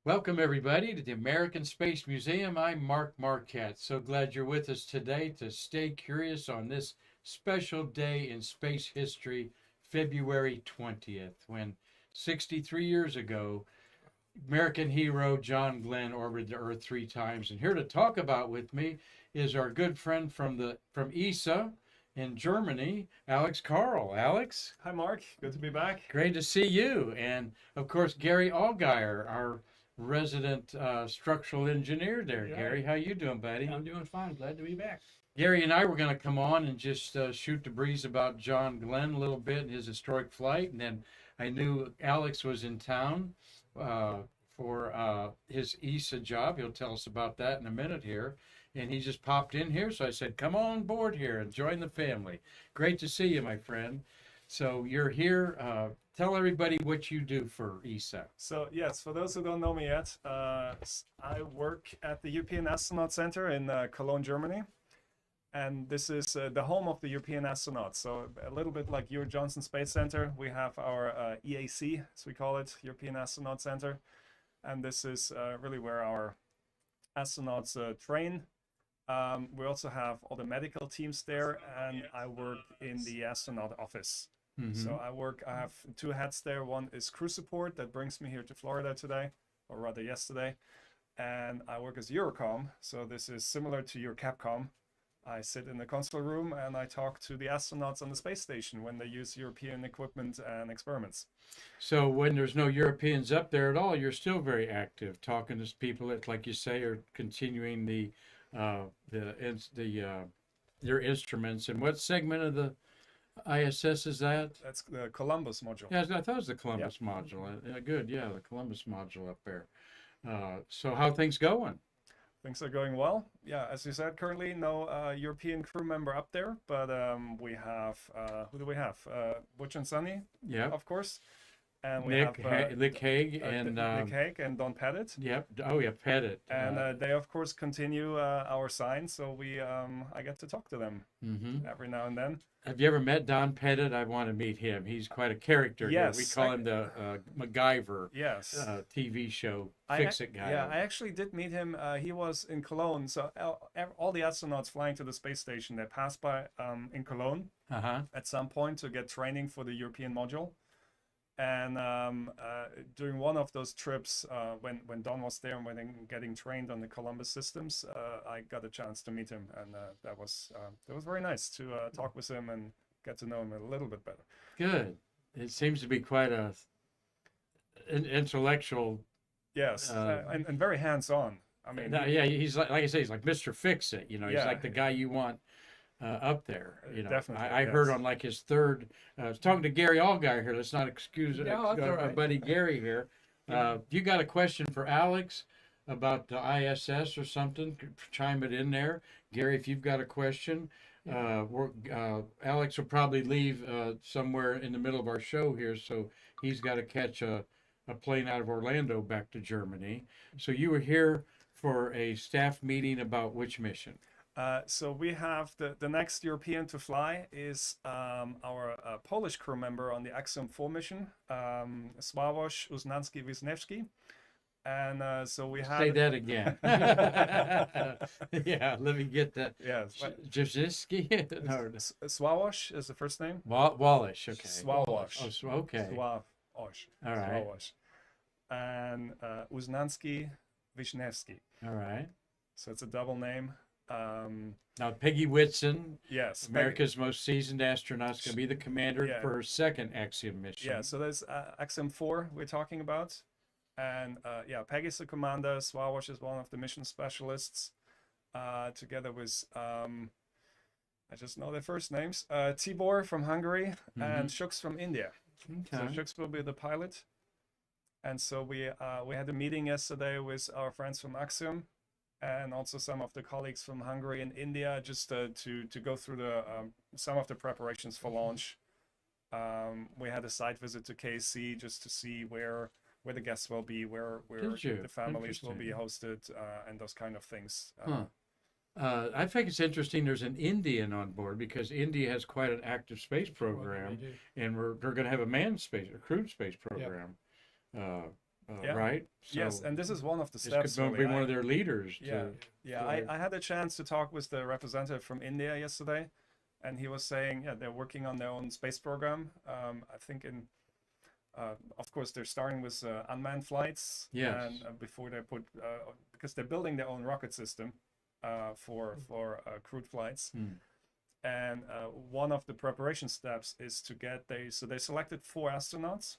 Welcome, everybody, to the American Space Museum. I'm Mark Marquette. So glad you're with us today to stay curious on this special day in space history, February 20th, when 63 years ago, American hero John Glenn orbited the Earth 3 times. And here to talk about with me is our good friend from ESA in Germany, Alex Karl. Alex, Hi, Mark. Good to be back. great to see you. And of course, Gary Allgire, our resident structural engineer there. Yeah. Gary, how you doing, buddy? I'm doing fine. Glad to be back. Gary and I were going to come on and just shoot the breeze about John Glenn a little bit and his historic flight. And then I knew Alex was in town uh, for his ESA job. He'll tell us about that in a minute here. And he just popped in here. So I said, come on board here and join the family. Great to see you, my friend. So you're here. Tell everybody what you do for ESA. So, yes, for those who don't know me yet, I work at the European Astronaut Center in Cologne, Germany. And this is the home of the European astronauts. So, a little bit like your Johnson Space Center, we have our EAC, as we call it, European Astronaut Center. And this is really where our astronauts train. We also have all the medical teams there, and I work in the astronaut office. So I have two hats there. One is crew support that brings me here to Florida today, or rather yesterday. And I work as Eurocom. So this is similar to your Capcom. I sit in the console room and I talk to the astronauts on the space station when they use European equipment and experiments. So when there's no Europeans up there at all, you're still very active, talking to people that, like you say, are continuing their instruments. And what segment of the ISS is that? That's the Columbus module. Yeah, I thought it was the Columbus module. Good, yeah, the Columbus module up there. So how things going? Things are going well. Yeah, as you said, currently no European crew member up there, but we have, who do we have? Butch and Sonny, Yeah, of course. And we Nick have Nick Hague and Nick Hague and Don Pettit. yep. Oh yeah, Pettit. And they, of course, continue our sign, so I get to talk to them every now and then. Have you ever met Don Pettit? I want to meet him. He's quite a character here. We Yes, call him the MacGyver Yes. TV show I fix-it guy. Yeah, I actually did meet him. He was in Cologne. So all the astronauts flying to the space station, they pass by in Cologne Uh-huh. at some point to get training for the European module. And during one of those trips, when Don was there and when getting trained on the Columbus systems, I got a chance to meet him, and that was very nice to talk with him and get to know him a little bit better. Good. It seems to be quite an intellectual. Yes, and very hands-on. I mean, Yeah, he's like I say, he's like Mr. Fix-It. He's Yeah. like the guy you want up there. Definitely, I heard yes. on like his third. I was talking to Gary Allgire here. Let's not excuse No, that's all our right. buddy Gary here. You got a question for Alex about the ISS or something? Chime it in there, Gary. If you've got a question, Alex will probably leave somewhere in the middle of our show here, so he's got to catch a plane out of Orlando back to Germany. So you were here for a staff meeting about which mission? So we have the next European to fly is our Polish crew member on the Axiom 4 mission, Sławomir Uznanski-Wisniewski. And so we have... Say that again. Yeah, let me get that. Yes. Jazinski? No, Sławosz is the first name. Wallish, okay. Sławosz. Okay. Sławosz. All right. Sławosz. And Uznanski-Wisniewski. All right. So it's a double name. Now, Peggy Whitson, Yes. America's most seasoned astronaut, is going to be the commander Yeah. for her second Axiom mission. Yeah, so there's Axiom 4 we're talking about. And Peggy's the commander. Sławosz is one of the mission specialists. Together with, I just know their first names, Tibor from Hungary and Shux from India. So Okay. Shux will be the pilot. And so we had a meeting yesterday with our friends from Axiom and also some of the colleagues from Hungary and India, just to go through some of the preparations for launch. We had a site visit to KC just to see where the guests will be, where Did you? the families will be hosted, and those kind of things. I think it's interesting there's an Indian on board because India has quite an active space program, They do. and they're going to have a crewed space program. Yeah. right? So Yes, and this is one of the this could steps. be Really. one of their leaders. Yeah, yeah. I had a chance to talk with the representative from India yesterday, and he was saying, yeah, they're working on their own space program. I think of course, they're starting with unmanned flights, Yes. and before they put, because they're building their own rocket system for crewed flights. And one of the preparation steps is to get so they selected 4 astronauts,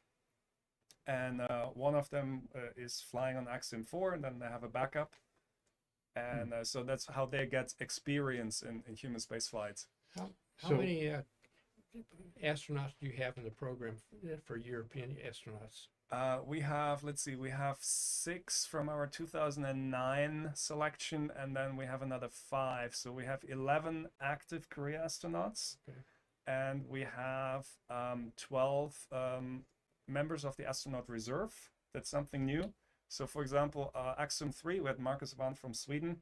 and one of them is flying on Axiom 4, and then they have a backup. And so that's how they get experience in human space flight. How many astronauts do you have in the program for European astronauts? We have, let's see, we have 6 from our 2009 selection, and then we have another 5. So we have 11 active career astronauts, and we have 12 members of the astronaut reserve. That's something new. So, for example, Axiom 3, we had Marcus Van from Sweden.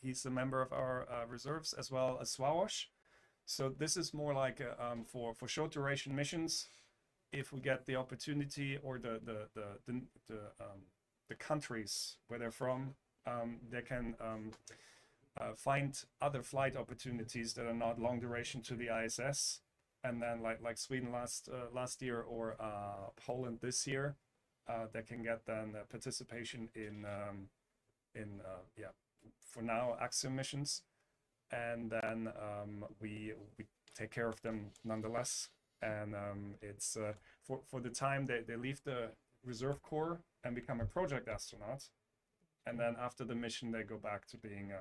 He's a member of our reserves, as well as Swawash. So this is more like for short duration missions. If we get the opportunity, or the countries where they're from, they can find other flight opportunities that are not long duration to the ISS, and then like Sweden last year, or Poland this year, they can get then participation in for now Axiom missions, and then we take care of them nonetheless. And it's for the time they leave the reserve corps and become a project astronaut, and then after the mission they go back to being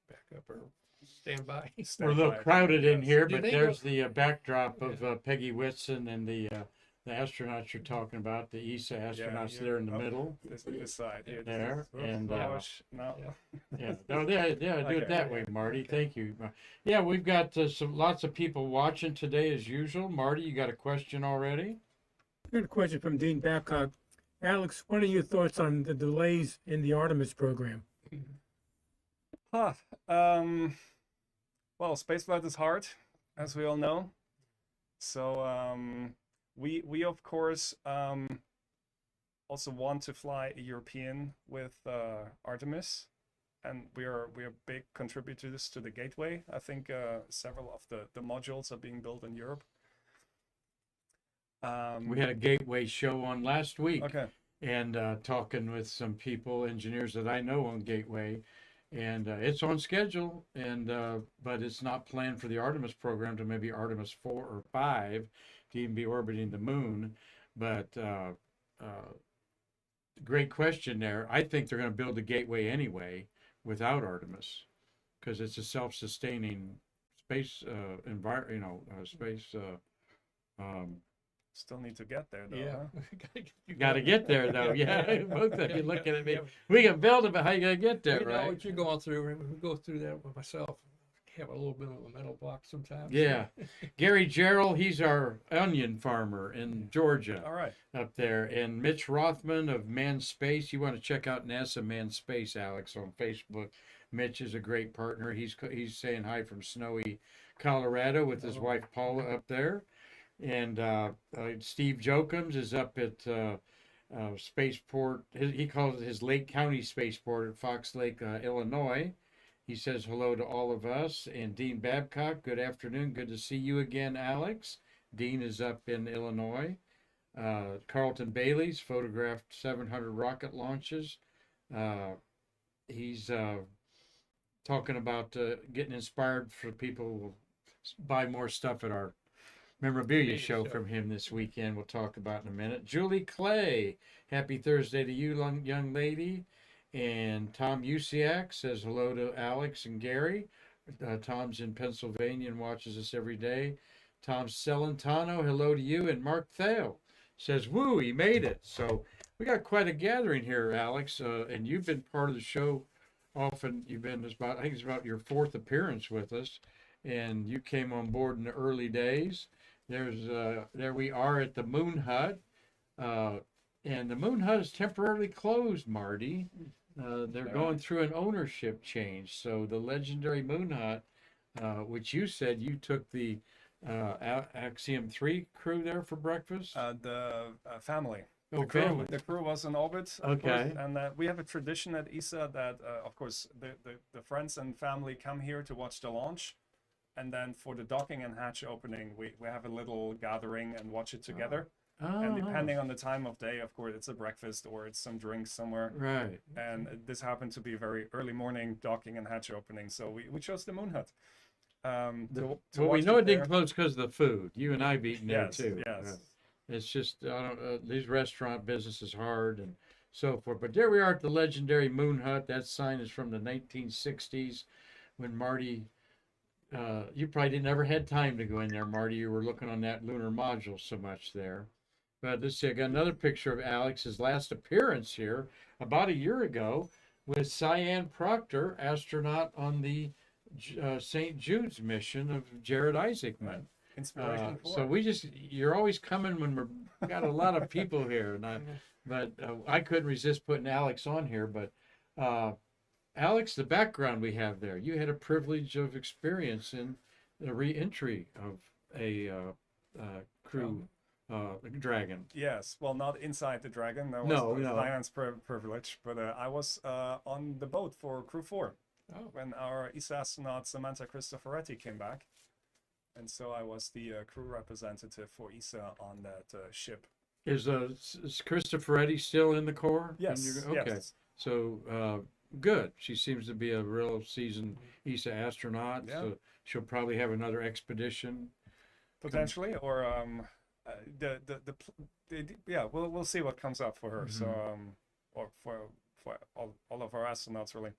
Backup or standby? We're a little crowded in here, Do but they there's go- the backdrop of Peggy Whitson and the astronauts you're talking about, the ESA astronauts there in the middle. This side here. There, and no. yeah, no, do it that way, Marty. Thank you. Yeah, we've got lots of people watching today as usual. Marty, you got a question already? Got a question from Dean Babcock. Alex, what are your thoughts on the delays in the Artemis program? Well, spaceflight is hard, as we all know. So we of course also want to fly a European with Artemis, and we are big contributors to the Gateway. I think several of the modules are being built in Europe. We had a Gateway show on last week. Okay. And talking with some people, engineers that I know on Gateway, and it's on schedule, and but it's not planned for the Artemis program to maybe Artemis 4 or 5 to even be orbiting the moon. But great question there. I think they're going to build the Gateway anyway without Artemis, because it's a self-sustaining space space. Still need to get there, though. Yeah. Huh? You got to get there, though. Yeah, both of you looking at me. We can build it, but how you gonna get there, We know right? what you're going through. We go through that with myself. Have a little bit of a mental block sometimes. Yeah, Gary Gerald, he's our onion farmer in Georgia. All right. Up there, and Mitch Rothman of Manned Space. You want to check out NASA Manned Space, Alex, on Facebook. Mitch is a great partner. He's saying hi from snowy Colorado with his wife Paula up there. And Steve Jokums is up at Spaceport. He calls it his Lake County Spaceport at Fox Lake, Illinois. He says hello to all of us. And Dean Babcock, good afternoon. Good to see you again, Alex. Dean is up in Illinois. Carlton Bailey's photographed 700 rocket launches. He's talking about getting inspired for people who will buy more stuff at our memorabilia show from him this weekend. We'll talk about in a minute. Julie Clay, happy Thursday to you, young lady. And Tom Usiak says hello to Alex and Gary. Tom's in Pennsylvania and watches us every day. Tom Celentano, hello to you. And Mark Thale says, woo, he made it. So we got quite a gathering here, Alex. And you've been part of the show often. You've been I think it's about your 4th appearance with us. And you came on board in the early days. There we are at the Moon Hut, and the Moon Hut is temporarily closed, Marty. They're going through an ownership change. So the legendary Moon Hut, which you said you took the Axiom 3 crew there for breakfast? The family. Okay. The crew was in orbit, of course, Okay. and we have a tradition at ESA that, of course, the friends and family come here to watch the launch, and then for the docking and hatch opening, we have a little gathering and watch it together. And depending on the time of day, of course, it's a breakfast or it's some drinks somewhere. Right. And this happened to be a very early morning docking and hatch opening, so we chose the Moon Hut. To Well, we watch know it there. didn't close because of the food. You and I've eaten there Yes, too. yes. It's just these restaurant business is hard and so forth. But there we are at the legendary Moon Hut. That sign is from the 1960s when Marty. You probably didn't ever had time to go in there, Marty. You were looking on that lunar module so much there. But let's see, I got another picture of Alex's last appearance here about a year ago with Cyan Proctor, astronaut on the St. Jude's mission of Jared Isaacman. Inspiration So 4. you're always coming when we've got a lot of people here. But I couldn't resist putting Alex on here. But Alex, the background we have there, you had a privilege of experience in the re-entry of a crew Dragon. Yes, well, not inside the Dragon. That was No, the no. Diane's privilege, but I was on the boat for Crew 4 when our ESA astronaut Samantha Cristoforetti came back. And so I was the crew representative for ESA on that ship. Is Cristoforetti still in the Corps? Yes, Okay. yes. So good. She seems to be a real seasoned ESA astronaut. Yeah. So she'll probably have another expedition. Potentially, or yeah, we'll see what comes up for her. So or for all of our astronauts, really,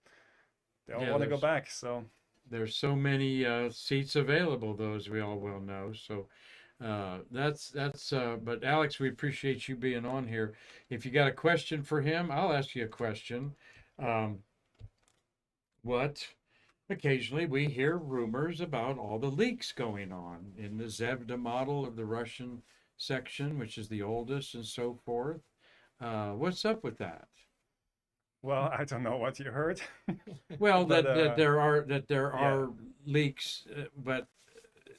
they all Yeah, want to go there's- back. So There's so many seats available, though, as we all well know. So that's but Alex, we appreciate you being on here. If you got a question for him, I'll ask you a question. What occasionally we hear rumors about all the leaks going on in the Zvezda model of the Russian section, which is the oldest, and so forth. What's up with that? well, I don't know what you heard. Well, But, that there are yeah. leaks, but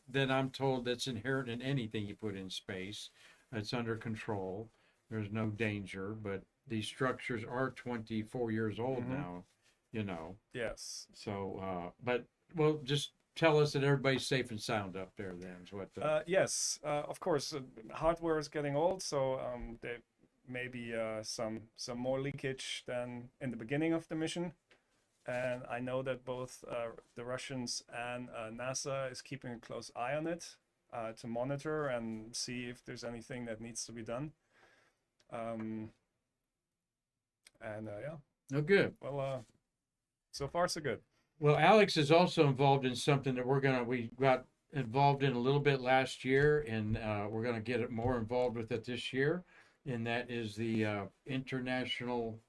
then I'm told that's inherent in anything you put in space. It's under control. There's no danger, but these structures are 24 years old now, you know. Yes. So, but well, just tell us that everybody's safe and sound up there. Then is what the Yes, of course, hardware is getting old, so there may be some more leakage than in the beginning of the mission. And I know that both the Russians and NASA is keeping a close eye on it to monitor and see if there's anything that needs to be done. Yeah, no good. well, so far so good. Well, Alex is also involved in something that we got involved in a little bit last year, and we're gonna get it more involved with it this year, and that is the International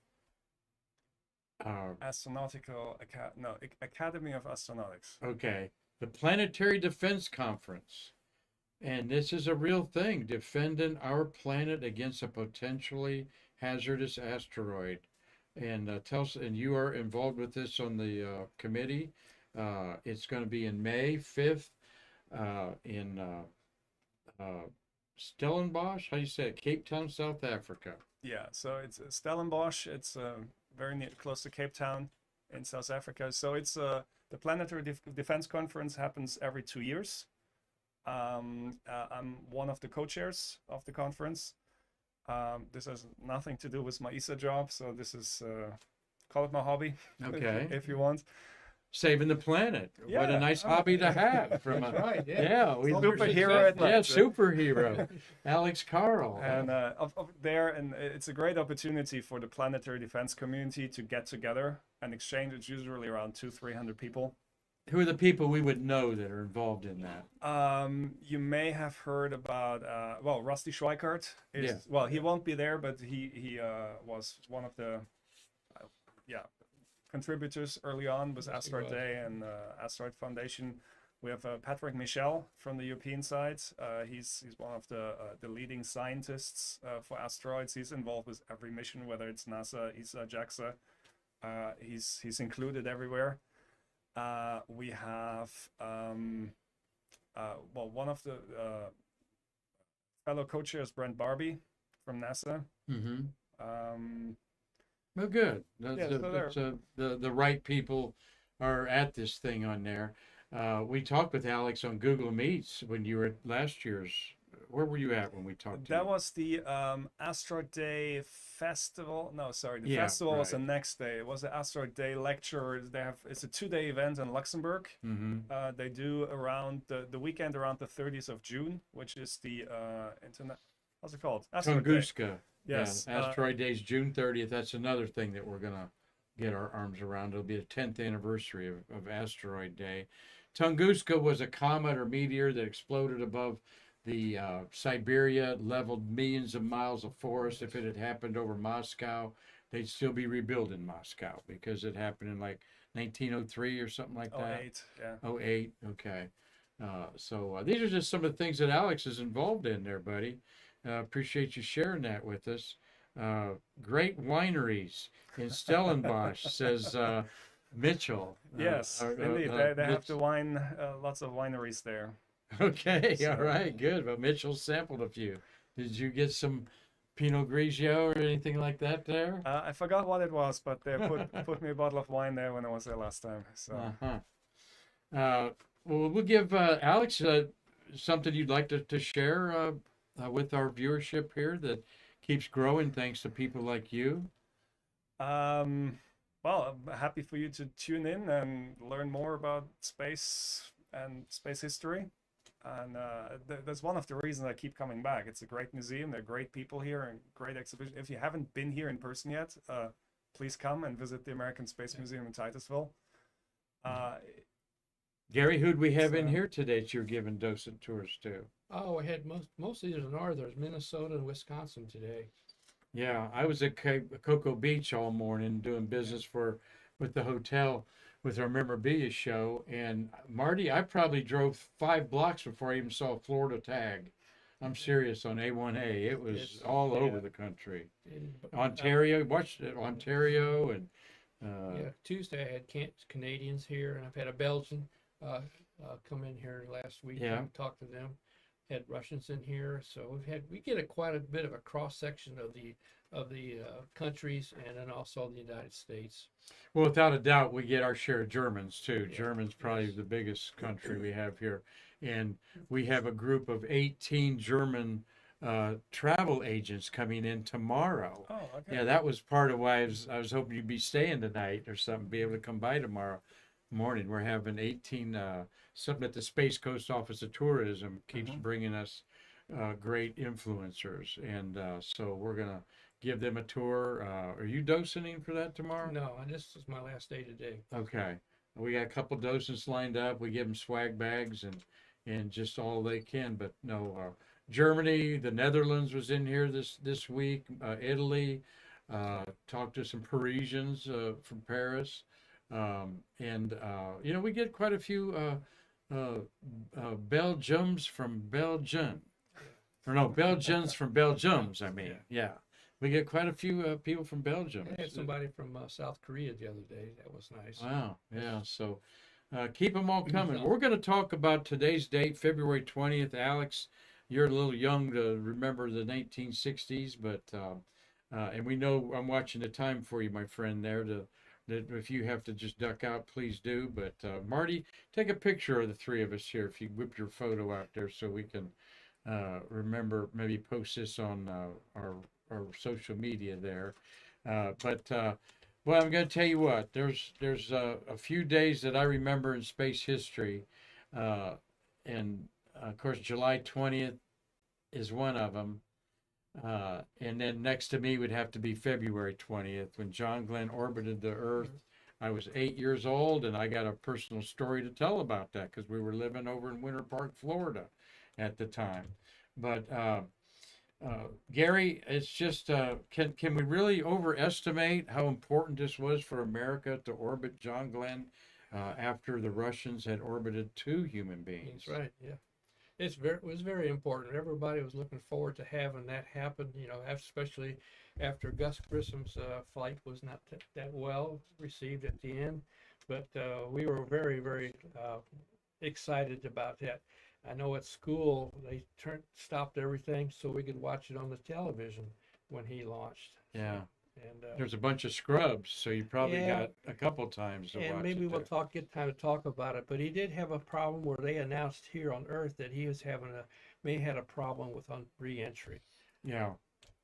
Academy of Astronautics. okay, the Planetary Defense Conference. And this is a real thing, defending our planet against a potentially hazardous asteroid. And tell us, and you are involved with this on the committee. It's going to be in May 5th in Stellenbosch. How do you say it? Cape Town, South Africa. Yeah, so it's Stellenbosch. It's very near, close to Cape Town in South Africa. So it's the Planetary Defense Conference happens every 2 years. I'm one of the co-chairs of the conference. This has nothing to do with my ESA job, so this is call it my hobby, Okay. if you want. Saving the planet. What a Yeah, nice oh, hobby to have. From That's a, right, yeah. yeah, we Superhero at yeah, night, right? superhero. Alex Karl. And there, and it's a great opportunity for the planetary defense community to get together and exchange. It's usually around 200-300 people. Who are the people we would know that are involved in that? You may have heard about Rusty Schweikart is Yeah. well, he won't be there, but he was one of the contributors early on with Yes, he Asteroid was. Day and Asteroid Foundation. We have Patrick Michel from the European side. He's one of the leading scientists for asteroids. He's involved with every mission, whether it's NASA, ESA, JAXA. He's included everywhere. We have one of the fellow co-chairs, Brent Barbie from NASA. Mm-hmm. Um, Well, good. Yeah, so That's the right people are at this thing on there. We talked with Alex on Google Meets when you were at last year's. Where were you at when we talked to that you? was the Asteroid Day Festival. No, sorry, the Yeah, festival was the right. next day. It was the Asteroid Day lecture. It's a 2-day event in Luxembourg. Mm-hmm. They do around the weekend around the 30th of June, which is the internet. What's it called? Asteroid Day. Tunguska. Yes. Yeah, Asteroid Day's June 30th. That's another thing that we're gonna get our arms around. It'll be the 10th anniversary of Asteroid Day. Tunguska was a comet or meteor that exploded above the Siberia, leveled millions of miles of forest. If it had happened over Moscow, they'd still be rebuilding Moscow because it happened in like 1903 or something like that. 08, yeah. Oh eight, okay. So these are just some of the things that Alex is involved in there, buddy. Appreciate you sharing that with us. Great wineries in Stellenbosch, says Mitchell. Yes, indeed. They have to wine lots of wineries there. Okay, So- all right, good. Well, Mitchell sampled a few. Did you get some Pinot Grigio or anything like that there? I forgot what it was, but they put me a bottle of wine there when I was there last time. So Uh-huh. Well, we'll give Alex something you'd like to share with our viewership here that keeps growing thanks to people like you. well, I'm happy for you to tune in and learn more about space and space history. And that's one of the reasons I keep coming back. It's a great museum. There are great people here and great exhibition. If you haven't been here in person yet, please come and visit the American Space Museum in Titusville. Gary, who'd we have in So- here today that you're giving docent tours to? Oh, I had mostly the northerners, Minnesota and Wisconsin today. Yeah, I was at Cocoa Beach all morning doing business with the hotel with our memorabilia show. And Marty, I probably drove 5 blocks before I even saw a Florida tag. I'm serious on A1A. It was It's- all yeah. over the country. And, Ontario, watched it, Ontario, and yeah, Tuesday I had Canadians here, and I've had a Belgian come in here last week Yeah. and talk to them. Had Russians in here, so we get quite a bit of a cross section of the countries, and then also the United States. well, without a doubt, we get our share of Germans too. Yeah, Germans probably yes. the biggest country we have here, and we have a group of 18 German travel agents coming in tomorrow. Oh, okay. Yeah, that was part of why I was hoping you'd be staying tonight or something, be able to come by tomorrow morning. We're having 18, something that the Space Coast Office of Tourism keeps bringing us great influencers. And so we're going to give them a tour. Are you docenting for that tomorrow? No, and this is my last day today. Okay. We got a couple docents lined up. We give them swag bags and just all they can. But no, Germany, the Netherlands was in here this week. Italy, talked to some Parisians from Paris, and we get quite a few Belgiums from Belgium, or no, Belgians from Belgiums. I mean, yeah. We get quite a few people from Belgium. I had somebody from South Korea the other day. That was nice. Wow, yeah. So keep them all coming. We're going to talk about today's date, February 20th. Alex, you're a little young to remember the 1960s, but and we know I'm watching the time for you, my friend. That if you have to just duck out, please do. But Marty, take a picture of the three of us here. If you whip your photo out there, so we can remember. Maybe post this on our social media there. Well, I'm going to tell you what. There's a few days that I remember in space history, and of course July 20th is one of them. And then next to me would have to be February 20th when John Glenn orbited the Earth. I was 8 years old, and I got a personal story to tell about that because we were living over in Winter Park, Florida, at the time. But Gary, it's just can we really overestimate how important this was for America to orbit John Glenn after the Russians had orbited 2 human beings? That's right. Yeah, it was very important. Everybody was looking forward to having that happen. Especially after Gus Grissom's flight was not that well received at the end, but we were very, very excited about that. I know at school they stopped everything so we could watch it on the television when he launched. Yeah. And There's a bunch of scrubs, so you probably Yeah. got a couple times to and watch maybe it. we'll get time to talk about it. But he did have a problem where they announced here on Earth that he was may had a problem with re-entry. Yeah.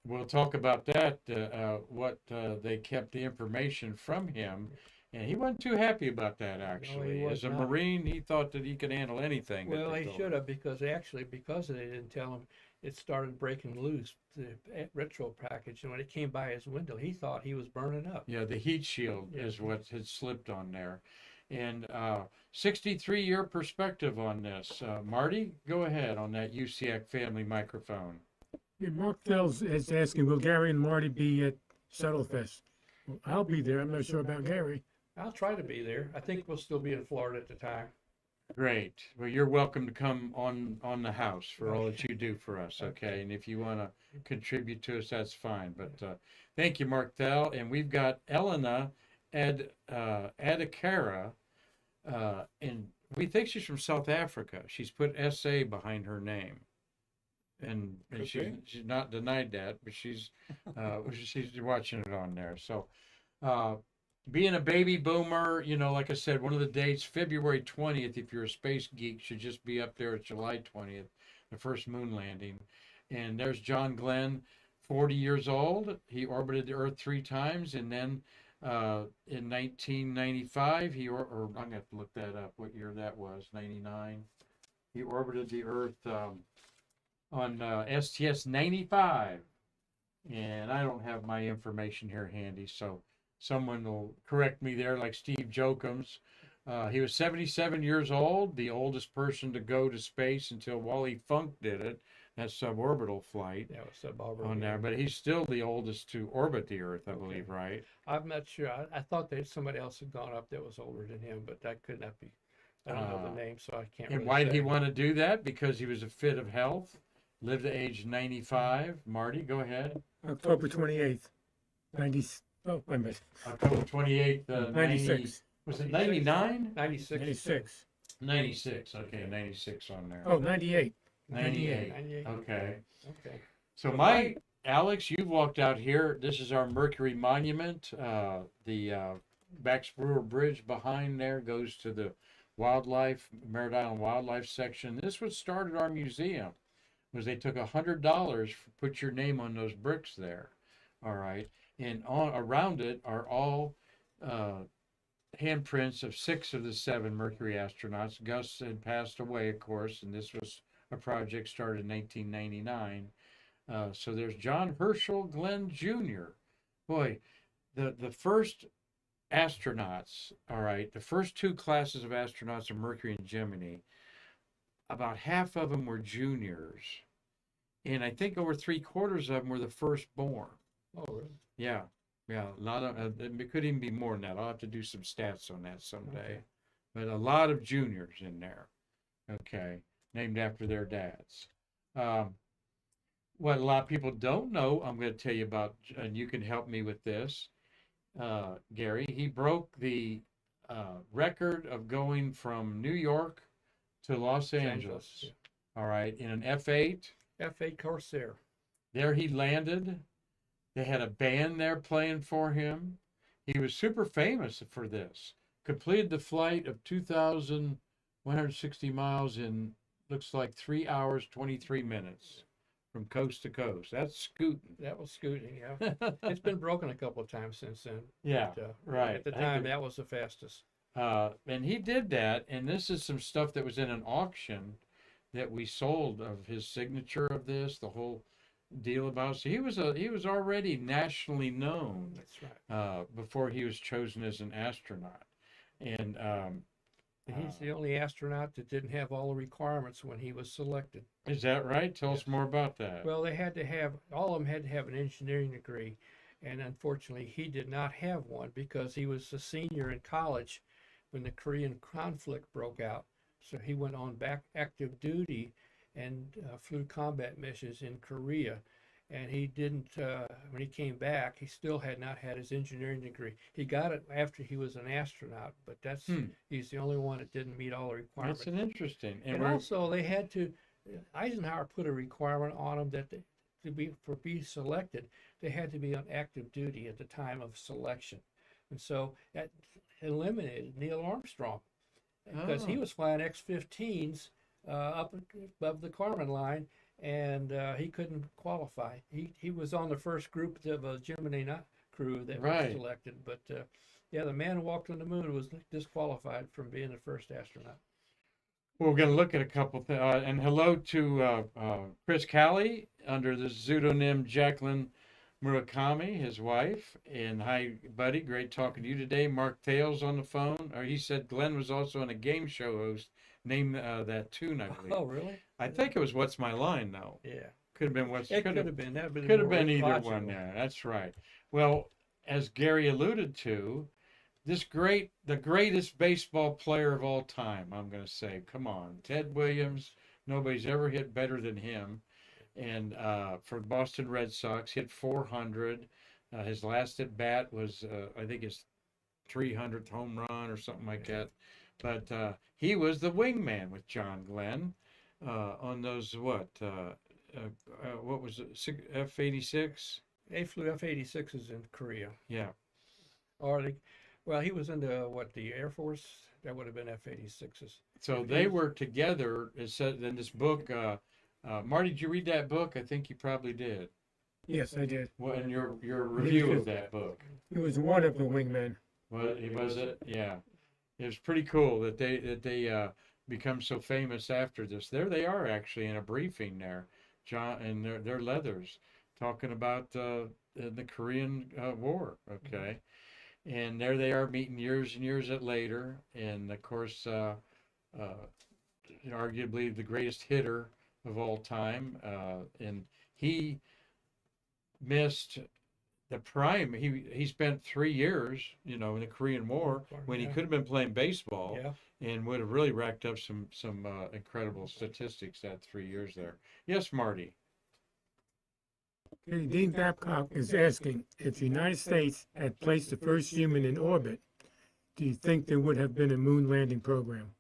We'll talk about that, they kept the information from him, and he wasn't too happy about that, actually. was As a not. Marine, he thought that he could handle anything. Well, that they he told should him. have, because they didn't tell him, it started breaking loose, the retro package. And when it came by his window, he thought he was burning up. Yeah, the heat shield Yeah. is what had slipped on there. And 63-year perspective on this. Marty, go ahead on that USIAC family microphone. Yeah, Mark Fells is asking, will Gary and Marty be at Settlefest? Well, I'll be there. I'm not sure about Gary. I'll try to be there. I think we'll still be in Florida at the time. Great. Well, you're welcome to come on the house for all that you do for us, okay? And if you want to contribute to us, that's fine. But thank you, Mark Thel. And we've got Elena Adakara, and we think she's from South Africa. She's put SA behind her name. And Okay. she's not denied that, but she's watching it on there. So being a baby boomer, like I said, one of the dates, February 20th, if you're a space geek, should just be up there at July 20th, the first moon landing. And there's John Glenn, 40 years old. He orbited the Earth 3 times. And then in 1995, I'm going to have to look that up, what year that was, 99. He orbited the Earth on STS-95. And I don't have my information here handy, so someone will correct me there, like Steve Jokums. He was 77 years old, the oldest person to go to space until Wally Funk did it. That suborbital flight That was suborbital. on there. But he's still the oldest to orbit the Earth, I believe, right? I'm not sure. I thought that somebody else had gone up that was older than him, but that could not be. I don't know the name, so I can't. And really why did he say. want to do that? Because he was a fit of health, lived to age 95. Marty, go ahead. October 28th, 90. Oh, wait a minute. October 28th, 96. Was it 99? 96. 96. 96. Okay, 96 on there. Oh, 98. 98. 98. Okay. Okay. So Alex, you've walked out here. This is our Mercury Monument. The Bax Brewer Bridge behind there goes to the Merritt Island Wildlife section. This was started our museum. Was they took $100 put your name on those bricks there. All right. And around it are all handprints of 6 of the 7 Mercury astronauts. Gus had passed away, of course, and this was a project started in 1999. So there's John Herschel Glenn Jr. Boy, the first astronauts, all right, the first 2 classes of astronauts of Mercury and Gemini, about half of them were juniors. And I think over 3/4 of them were the firstborn. Oh, really? Yeah. Yeah, a lot of it could even be more than that. I'll have to do some stats on that someday. Okay. But a lot of juniors in there. Okay, named after their dads. What a lot of people don't know, I'm going to tell you about, and you can help me with this, Gary. He broke the record of going from New York to Los Angeles. Yeah. All right, in an F8. F8 Corsair. There he landed. They had a band there playing for him. He was super famous for this. Completed the flight of 2,160 miles in, looks like 3 hours, 23 minutes from coast to coast. That's scooting. That was scooting, yeah. It's been broken a couple of times since then. Yeah, But, right. At the I think time, that was the fastest. And he did that, and this is some stuff that was in an auction that we sold of his signature of this, the whole deal about. So he was already nationally known That's right. before he was chosen as an astronaut, and He's the only astronaut that didn't have all the requirements when he was selected. is that right? Tell us Yes. more about that. Well, all of them had to have an engineering degree, and unfortunately, he did not have one because he was a senior in college when the Korean conflict broke out. So he went on back active duty and flew combat missions in Korea. and he didn't. When he came back, he still had not had his engineering degree. He got it after he was an astronaut, but he's the only one that didn't meet all the requirements. That's an interesting. And also, they had to. Eisenhower put a requirement on them that to be selected, they had to be on active duty at the time of selection, and so that eliminated Neil Armstrong because he was flying X-15s up above the Kármán line, and he couldn't qualify. He was on the first group of a Gemini crew that was selected, but yeah, the man who walked on the moon was disqualified from being the first astronaut. Well, we're going to look at a couple things. And hello to Chris Callie under the pseudonym Jacqueline Murakami, his wife. And hi, buddy. Great talking to you today. Mark Thales on the phone. He said Glenn was also on a game show host. Name that tune, I believe. Oh, really? I think it was What's My Line, though. Yeah. Could have been What's. It could have been. That could have been either one there. That's right. Well, as Gary alluded to, the greatest baseball player of all time, I'm going to say. Come on. Ted Williams, nobody's ever hit better than him. And for Boston Red Sox, hit 400. His last at bat was, I think, his 300th home run or something like that. But he was the wingman with John Glenn on those, what was it, F-86? They flew F-86s in Korea. Yeah. Well, he was into the Air Force? That would have been F-86s. So they were together. It said in this book. Marty, did you read that book? I think you probably did. Yes, I did. Well, and your review of that book. He was one of the wingmen. Was it? Yeah. It was pretty cool that they become so famous after this. There they are actually in a briefing there, John and their leathers, talking about the Korean War. Okay. And there they are meeting years and years later. And of course, arguably the greatest hitter of all time. And he missed the prime. He spent 3 years, in the Korean War when he could have been playing baseball and would have really racked up some incredible statistics that 3 years there. Yes, Marty. Okay, Dean Babcock is asking, if the United States had placed the first human in orbit, do you think there would have been a moon landing program?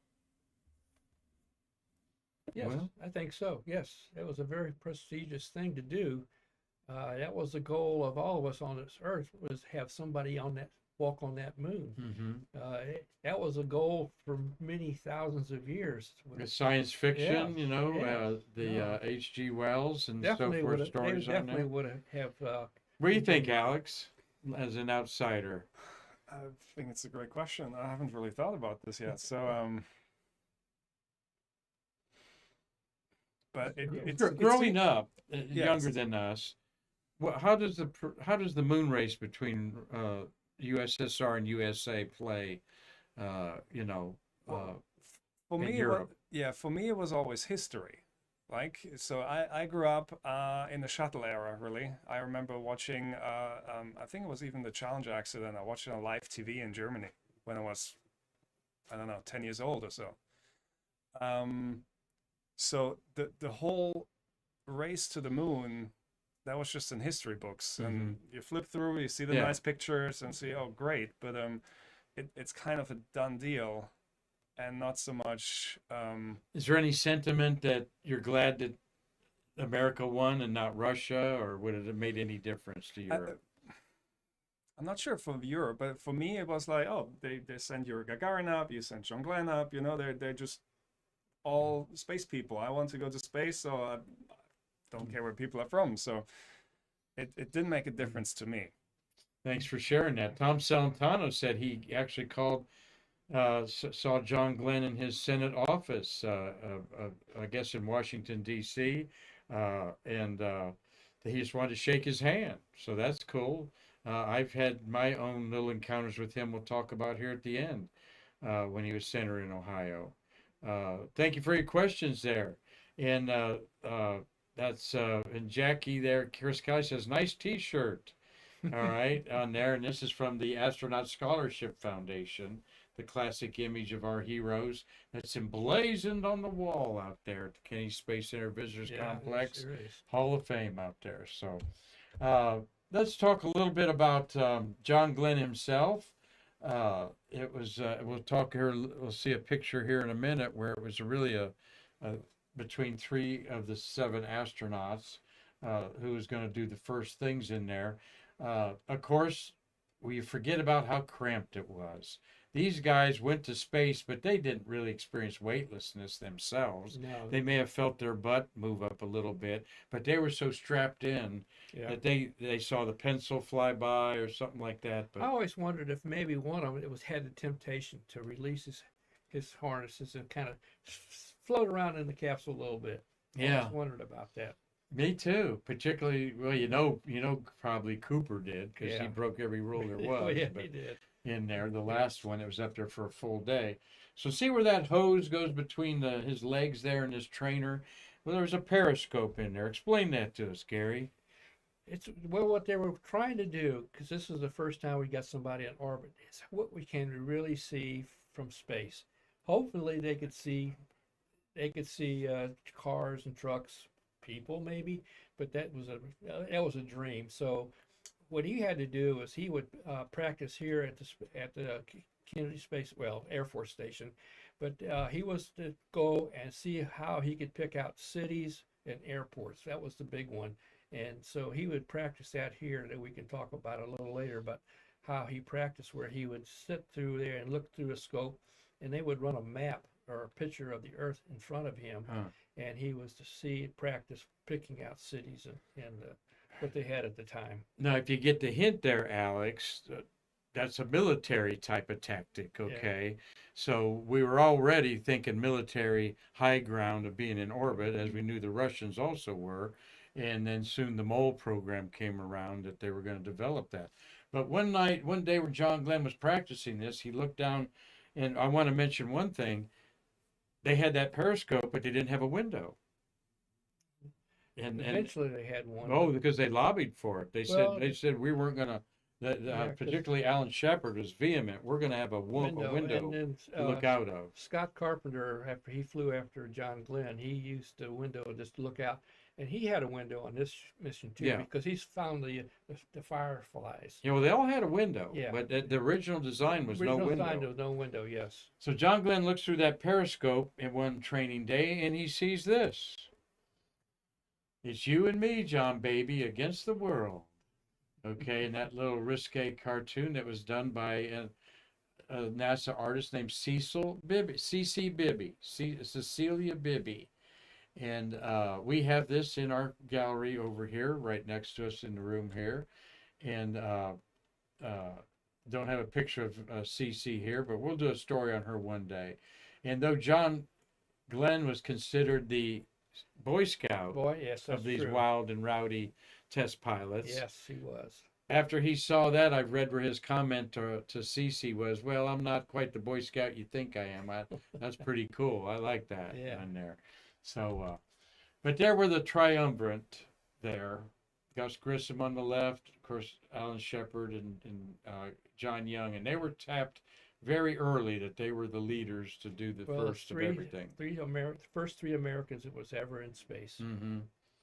Yes, well, I think so. Yes, it was a very prestigious thing to do. That was the goal of all of us on this earth, was have somebody walk on that moon. Mm-hmm. That was a goal for many thousands of years. It's science fiction, the H.G. Wells and definitely so forth stories on that. Definitely would have. What do you think, Alex, as an outsider? I think it's a great question. I haven't really thought about this yet. So, but growing up, younger than us, how does the moon race between USSR and USA play? For me, Europe? For me, it was always history. So I grew up in the shuttle era, really. I remember watching, I think it was even the Challenger accident. I watched it on live TV in Germany when I was, 10 years old or so. So the whole race to the moon, that was just in history books. And you flip through, you see the nice pictures and see, oh, great. But it's kind of a done deal. And not so much. Is there any sentiment that you're glad that America won and not Russia, or would it have made any difference to Europe? I'm not sure for Europe, but for me, it was like, oh, they send Yuri Gagarin up, you send John Glenn up, they're just all space people. I want to go to space, so I don't care where people are from. So it didn't make a difference to me. Thanks for sharing that. Tom Celentano said he actually saw John Glenn in his Senate office, I guess in Washington, D.C., and he just wanted to shake his hand. So that's cool. I've had my own little encounters with him we'll talk about here at the end when he was senator in Ohio. Thank you for your questions there. And that's and Jackie there, Chris Kelly says, nice T-shirt. All right, on there. And this is from the Astronaut Scholarship Foundation. the classic image of our heroes that's emblazoned on the wall out there at the Kennedy Space Center Visitors Complex. Sure is. Hall of Fame out there. So let's talk a little bit about John Glenn himself. We'll talk here, we'll see a picture here in a minute where it was really a between 3 of the 7 astronauts who was going to do the first things in there. Of course, we forget about how cramped it was. These guys went to space, but they didn't really experience weightlessness themselves. No. They may have felt their butt move up a little bit, but they were so strapped in that they saw the pencil fly by or something like that. But I always wondered if maybe one of them had the temptation to release his harnesses and kind of float around in the capsule a little bit. I always wondered about that. Me too. Particularly, well, you know, probably Cooper did because he broke every rule there was. Oh, yeah, but he did. In there, the last one, it was up there for a full day. So see where that hose goes between his legs there and his trainer? Well, there was a periscope in there. Explain that to us, Gary. Well, what they were trying to do, because this is the first time we got somebody in orbit, is what we can really see from space. Hopefully, they could see cars and trucks, people maybe, but that was a dream. So what he had to do is he would practice here at the Kennedy Air Force Station, but he was to go and see how he could pick out cities and airports. That was the big one. And so he would practice that here, that we can talk about a little later, but how he practiced, where he would sit through there and look through a scope, and they would run a map or a picture of the Earth in front of him, and he was to practice picking out cities and what they had at the time. Now, if you get the hint there, Alex, that's a military type of tactic, okay? Yeah. So we were already thinking military high ground of being in orbit, as we knew the Russians also were. And then soon the MOLE program came around that they were going to develop that. But one day when John Glenn was practicing this, he looked down, and I want to mention one thing. They had that periscope, but they didn't have a window. And eventually they had one. Oh, because they lobbied for it. They said we weren't going to. Particularly Alan Shepard was vehement. We're going to have a window and to look out of. Scott Carpenter, after he flew after John Glenn, he used the window just to look out. And he had a window on this mission too, because he's found the fireflies. Yeah, well, they all had a window, but the original design was no window. Design was no window, yes. So John Glenn looks through that periscope in one training day, and he sees this. It's you and me, John baby, against the world. Okay, and that little risque cartoon that was done by a NASA artist named Cecilia Bibby. And we have this in our gallery over here, right next to us in the room here. And don't have a picture of CC here, but we'll do a story on her one day. And though John Glenn was considered the Boy Scout of these wild and rowdy test pilots. Yes, he was. After he saw that, I've read where his comment to Cece was, well, I'm not quite the Boy Scout you think I am. That's pretty cool. I like that in there. So, but there were the triumvirate there. Gus Grissom on the left, of course, Alan Shepard and John Young. And they were tapped very early that they were the leaders to do the first of everything. First 3 Americans that was ever in space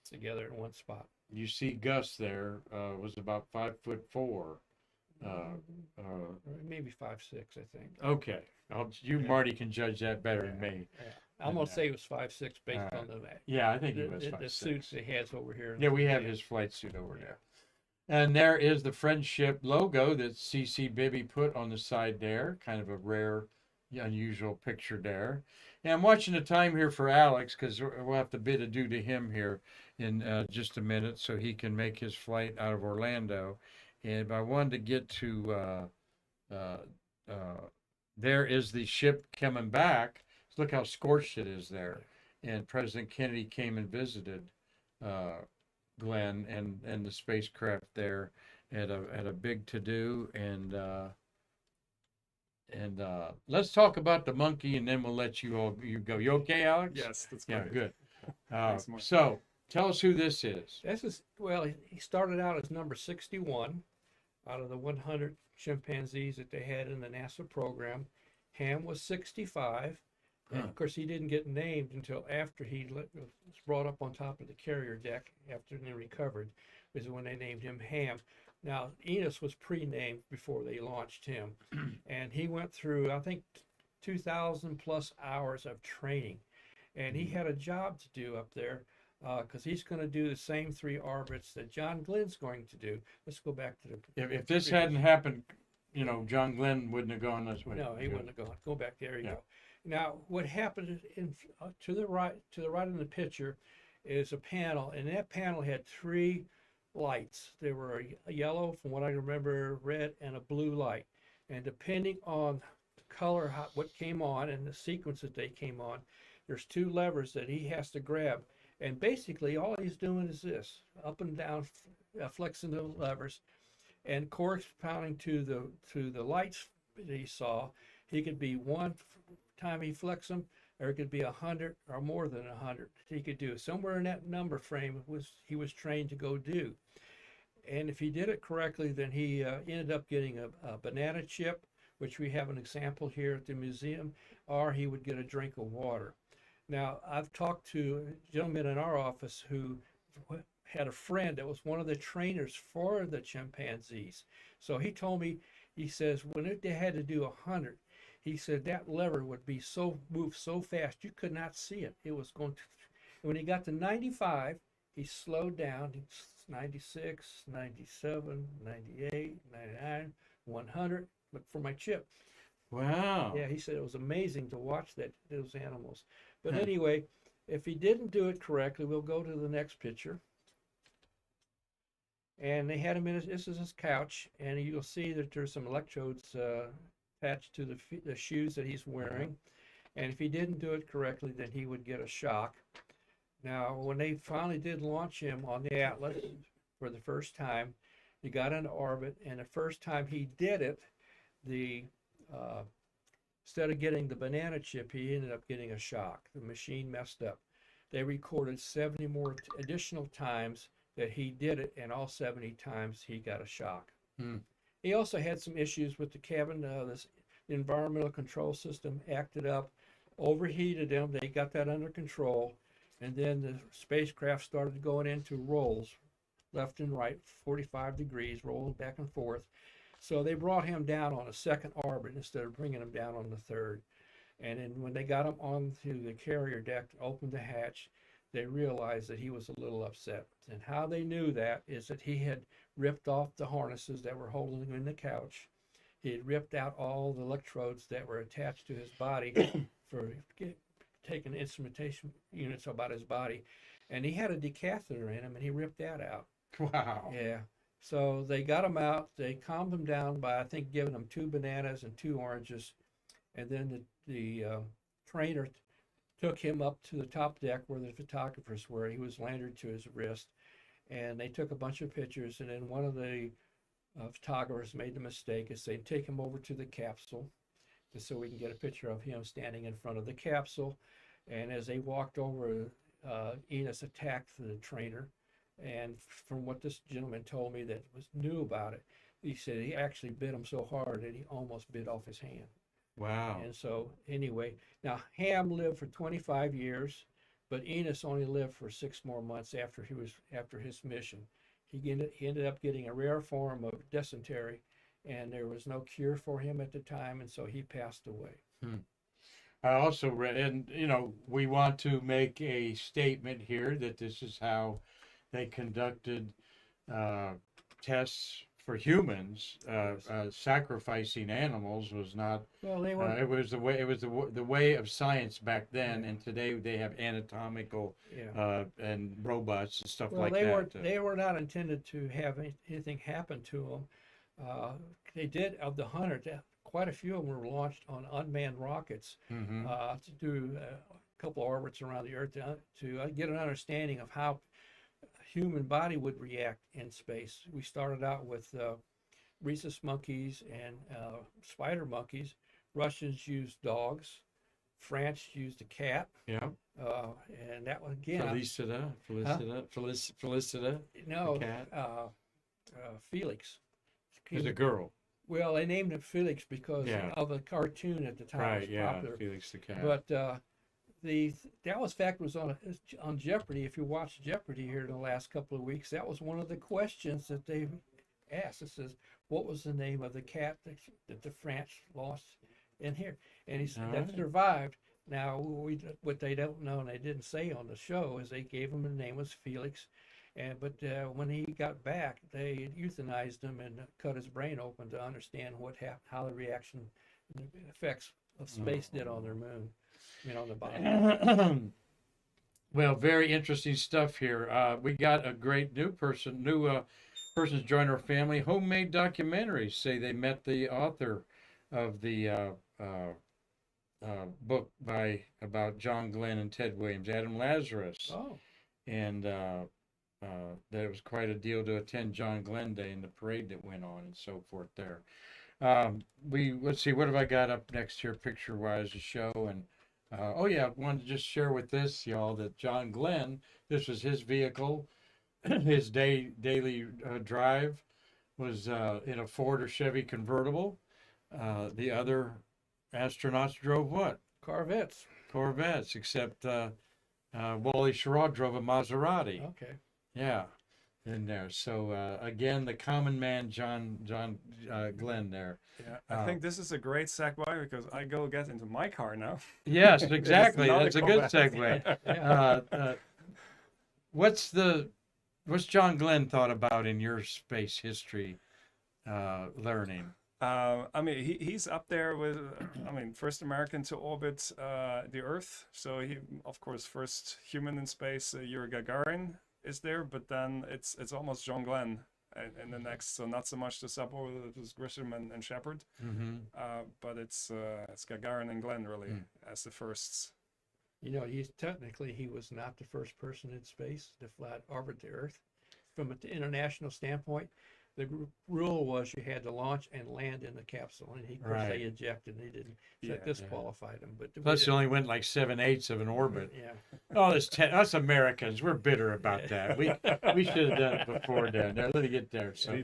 together in one spot. You see Gus there was about 5'4". Maybe 5'6", I think. Okay. Marty, can judge that better than me. Yeah. I'm going to say it was 5'6" based on the Yeah, I think he was 5'6". The suits he has over here. Yeah, we have his flight suit over there. And there is the friendship logo that CC Bibby put on the side there. Kind of a rare, unusual picture there. And I'm watching the time here for Alex because we'll have to bid adieu to him here in just a minute so he can make his flight out of Orlando. And I wanted to get to, there is the ship coming back. Look how scorched it is there. And President Kennedy came and visited Glenn and the spacecraft there at a big to-do. And let's talk about the monkey, and then we'll let you go. You okay, Alex? Yes, that's great. Yeah, good. So tell us who this is. He started out as number 61 out of the 100 chimpanzees that they had in the NASA program. Ham was 65. And Huh. of course, he didn't get named until after was brought up on top of the carrier deck after they recovered, is when they named him Ham. Now, Enos was pre-named before they launched him, and he went through, I think, 2,000 plus hours of training, and he had a job to do up there because he's going to do the same 3 orbits that John Glenn's going to do. Let's go back to the. If this hadn't happened, John Glenn wouldn't have gone this way. No, he wouldn't have gone. Go back. There you Yeah. go. Now, what happened to the right in the picture is a panel, and that panel had 3 lights. There were a yellow, from what I remember, red, and a blue light. And depending on the color, what came on, and the sequence that they came on, there's 2 levers that he has to grab. And basically, all he's doing is this: up and down, flexing the levers, and corresponding to the lights that he saw. He could be one time he flicks them, or it could be 100 or more than 100. He could do somewhere in that number frame he was trained to go do. And if he did it correctly, then he ended up getting a banana chip, which we have an example here at the museum, or he would get a drink of water. Now, I've talked to a gentleman in our office who had a friend that was one of the trainers for the chimpanzees. So he told me, he says, when they had to do 100, he said that lever would be move so fast you could not see it. It was going to. And when he got to 95, he slowed down. 96, 97, 98, 99, 100. Look for my chip. Wow. Yeah, he said it was amazing to watch those animals. But Huh. anyway, if he didn't do it correctly, we'll go to the next picture. And they had him in this is his couch, and you'll see that there's some electrodes attached to the shoes that he's wearing. And if he didn't do it correctly, then he would get a shock. Now, when they finally did launch him on the Atlas for the first time, he got into orbit, and the first time he did it, instead of getting the banana chip, he ended up getting a shock. The machine messed up. They recorded 70 more additional times that he did it, and all 70 times he got a shock. Hmm. He also had some issues with the cabin. The environmental control system acted up, overheated them. They got that under control, and then the spacecraft started going into rolls, left and right, 45 degrees, rolling back and forth. So they brought him down on a second orbit instead of bringing him down on the third. And then when they got him onto the carrier deck, opened the hatch, they realized that he was a little upset. And how they knew that is that he had ripped off the harnesses that were holding him in the couch. He had ripped out all the electrodes that were attached to his body for taking instrumentation units about his body. And he had a decatheter in him, and he ripped that out. Wow. Yeah. So they got him out. They calmed him down by, I think, giving him 2 bananas and 2 oranges. And then the trainer took him up to the top deck where the photographers were. He was lanyarded to his wrist. And they took a bunch of pictures. And then one of the photographers made the mistake is they take him over to the capsule just so we can get a picture of him standing in front of the capsule. And as they walked over, Enos attacked the trainer. And from what this gentleman told me that was new about it, he said he actually bit him so hard that he almost bit off his hand. Wow. And so anyway, now Ham lived for 25 years, but Enos only lived for 6 more months after his mission. He ended up getting a rare form of dysentery, and there was no cure for him at the time, and so he passed away. I also read, and we want to make a statement here that this is how they conducted tests for humans. Sacrificing animals was not. Well, they were. It was the way. It was the way of science back then, and today they have anatomical and robots and stuff like that. They were not intended to have anything happen to them. They did, of the 100, quite a few of them were launched on unmanned rockets to do a couple orbits around the Earth to get an understanding of how a human body would react in space. We started out with rhesus monkeys and spider monkeys. Russians used dogs. France used a cat. Yeah. And that was, again... Felicita. No, the cat. Felix. Is a girl. Well, they named him Felix because Yeah. of a cartoon at the time. It Right, was yeah, popular. Felix the cat. But the Dallas fact was on Jeopardy. If you watch Jeopardy here in the last couple of weeks, that was one of the questions that they asked. It says, "What was the name of the cat that the France lost in here?" And he said All that right. survived. Now, what they don't know and they didn't say on the show is they gave him the name was Felix, but when he got back, they euthanized him and cut his brain open to understand what how the reaction, the effects of space did on their moon, on the bottom. Well, very interesting stuff here. We got a great new person's joined our family. Homemade documentaries say they met the author of the book about John Glenn and Ted Williams, Adam Lazarus, Oh, and that it was quite a deal to attend John Glenn Day and the parade that went on and so forth there. Let's see, what have I got up next here, picture-wise, the show, and oh yeah, I wanted to just share with this y'all that John Glenn, this was his vehicle, his daily drive was in a Ford or Chevy convertible. The other astronauts drove what? Corvettes. Corvettes, except Wally Schirra drove a Maserati. Okay. Yeah, in there. So again, the common man, John Glenn there. Yeah, I think this is a great segue because I go get into my car now. Yes, exactly. not a That's a good Corvette. segue. Yeah. What's John Glenn thought about in your space history learning? I mean, he's up there with, first American to orbit the Earth. So he, of course, first human in space. Yuri Gagarin is there, but then it's almost John Glenn in the next. So not so much the Sabo, it was Grisham and Shepard, but it's Gagarin and Glenn really as the firsts. He was not the first person in space to orbit the Earth. From an international standpoint, the rule was you had to launch and land in the capsule, and of course they ejected. They didn't. So that disqualified him. But Plus, he only went like 7/8 of an orbit. Yeah. Oh, us Americans, we're bitter about that. We should have done it before then. Now, let me get there. So,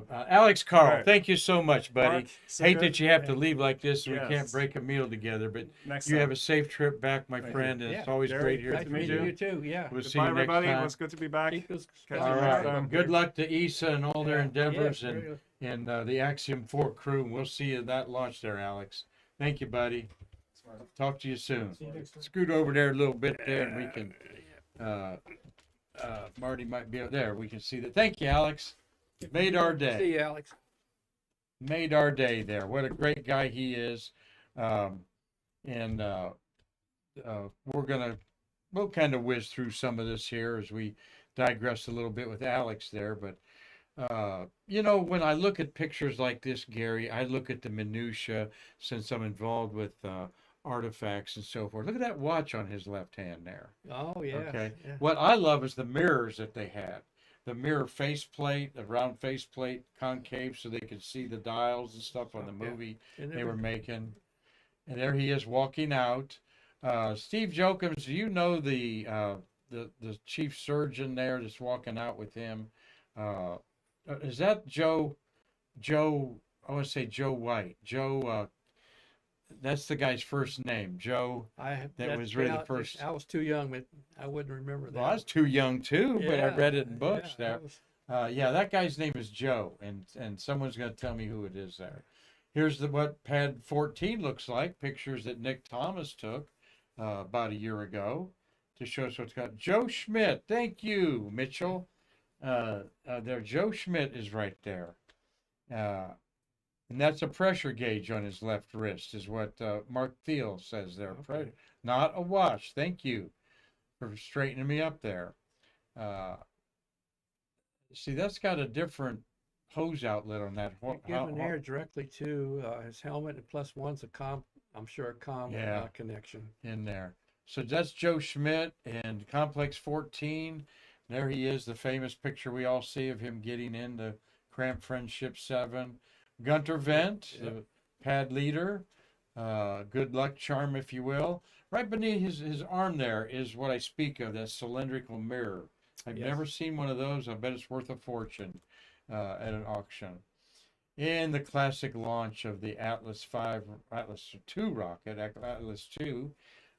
Alex, Karl, Right. thank you so much, buddy. Mark, so Hate good. that you have to leave like this. So we Yes. can't break a meal together, but Next you time. have a safe trip back, my Thank you. friend, and it's Yeah. always Gary, great here Nice to meeting meet you you. too. Yeah. We'll see Goodbye, you next everybody. It time. was good to be back. Keep us- Catch All you right. next time. Good luck to Isa and all their Yeah, endeavors, yeah, and the Axiom 4 crew. We'll see you at that launch there, Alex. Thank you, buddy. Talk to you soon. See you next time. Scoot over there a little bit there, and we can. Marty might be up there. We can see that. Thank you, Alex. Made our day. See you, Alex. Made our day there. What a great guy he is. We'll kind of whiz through some of this here as we digress a little bit with Alex there. But, when I look at pictures like this, Gary, I look at the minutia since I'm involved with artifacts and so forth. Look at that watch on his left hand there. Oh yeah. Okay. Yeah. What I love is the mirrors that they had. The mirror faceplate, the round faceplate, concave, so they could see the dials and stuff on the Yeah. movie And they were making. And there he is walking out. Steve Jokums, do you know the chief surgeon there that's walking out with him? Is that Joe? I want to say Joe White. Joe. That's the guy's first name, Joe. That was really the first. I was too young, but I wouldn't remember that. Well, I was too young too, but I Yeah, read it in books yeah, there. that was- That guy's name is Joe, and someone's going to tell me who it is there. Here's what pad 14 looks like, pictures that Nick Thomas took about a year ago to show us what's got. Joe Schmidt, thank you, Mitchell. There, Joe Schmidt is right there. And that's a pressure gauge on his left wrist, is what Mark Thiel says there. Okay. Not a watch. Thank you for straightening me up there. See, that's got a different hose outlet on that. You're giving air directly to his helmet, and plus one's I'm sure a comm Yeah. connection. In there. So that's Joe Schmidt and Complex 14. There he is, the famous picture we all see of him getting into Cramp Friendship 7. Gunter Vent, the pad leader. Good luck charm, if you will. Right beneath his arm there is what I speak of, that cylindrical mirror. I've Yes. never seen one of those. I bet it's worth a fortune at an auction. in the classic launch of the Atlas Atlas 2 rocket, Atlas 2,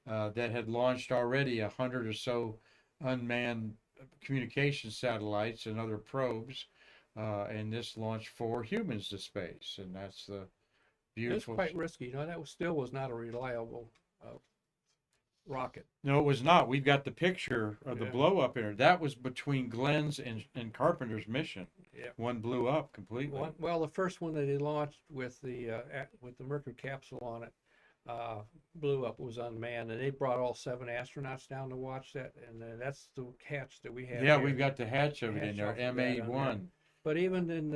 that had launched already 100 or so unmanned communication satellites and other probes, and this launched 4 humans to space, and that's the It was beautiful. quite risky. That was not a reliable rocket. No, it was not. We've got the picture of the Yeah. blow up in it. That was between Glenn's and Carpenter's mission. Yeah. One blew up completely. Well, the first one that they launched with the Mercury capsule on it blew up. It was unmanned, and they brought all 7 astronauts down to watch that. And that's the hatch that we have. Yeah, here. we've got the hatch of it in Hatch there, off of that on there. MA1. But even in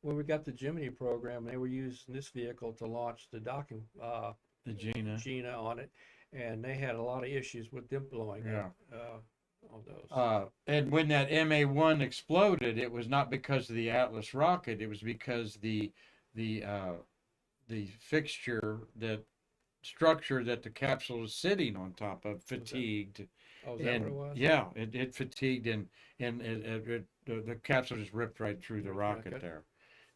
when we got the Gemini program, they were using this vehicle to launch the docking The Gina. on it, and they had a lot of issues with them blowing Yeah. up on those. And when that MA1 exploded, it was not because of the Atlas rocket. It was because the fixture, that structure that the capsule is sitting on top of, fatigued. Oh, is that And what it was? yeah, it fatigued, and the capsule just ripped right through the rocket Okay. there.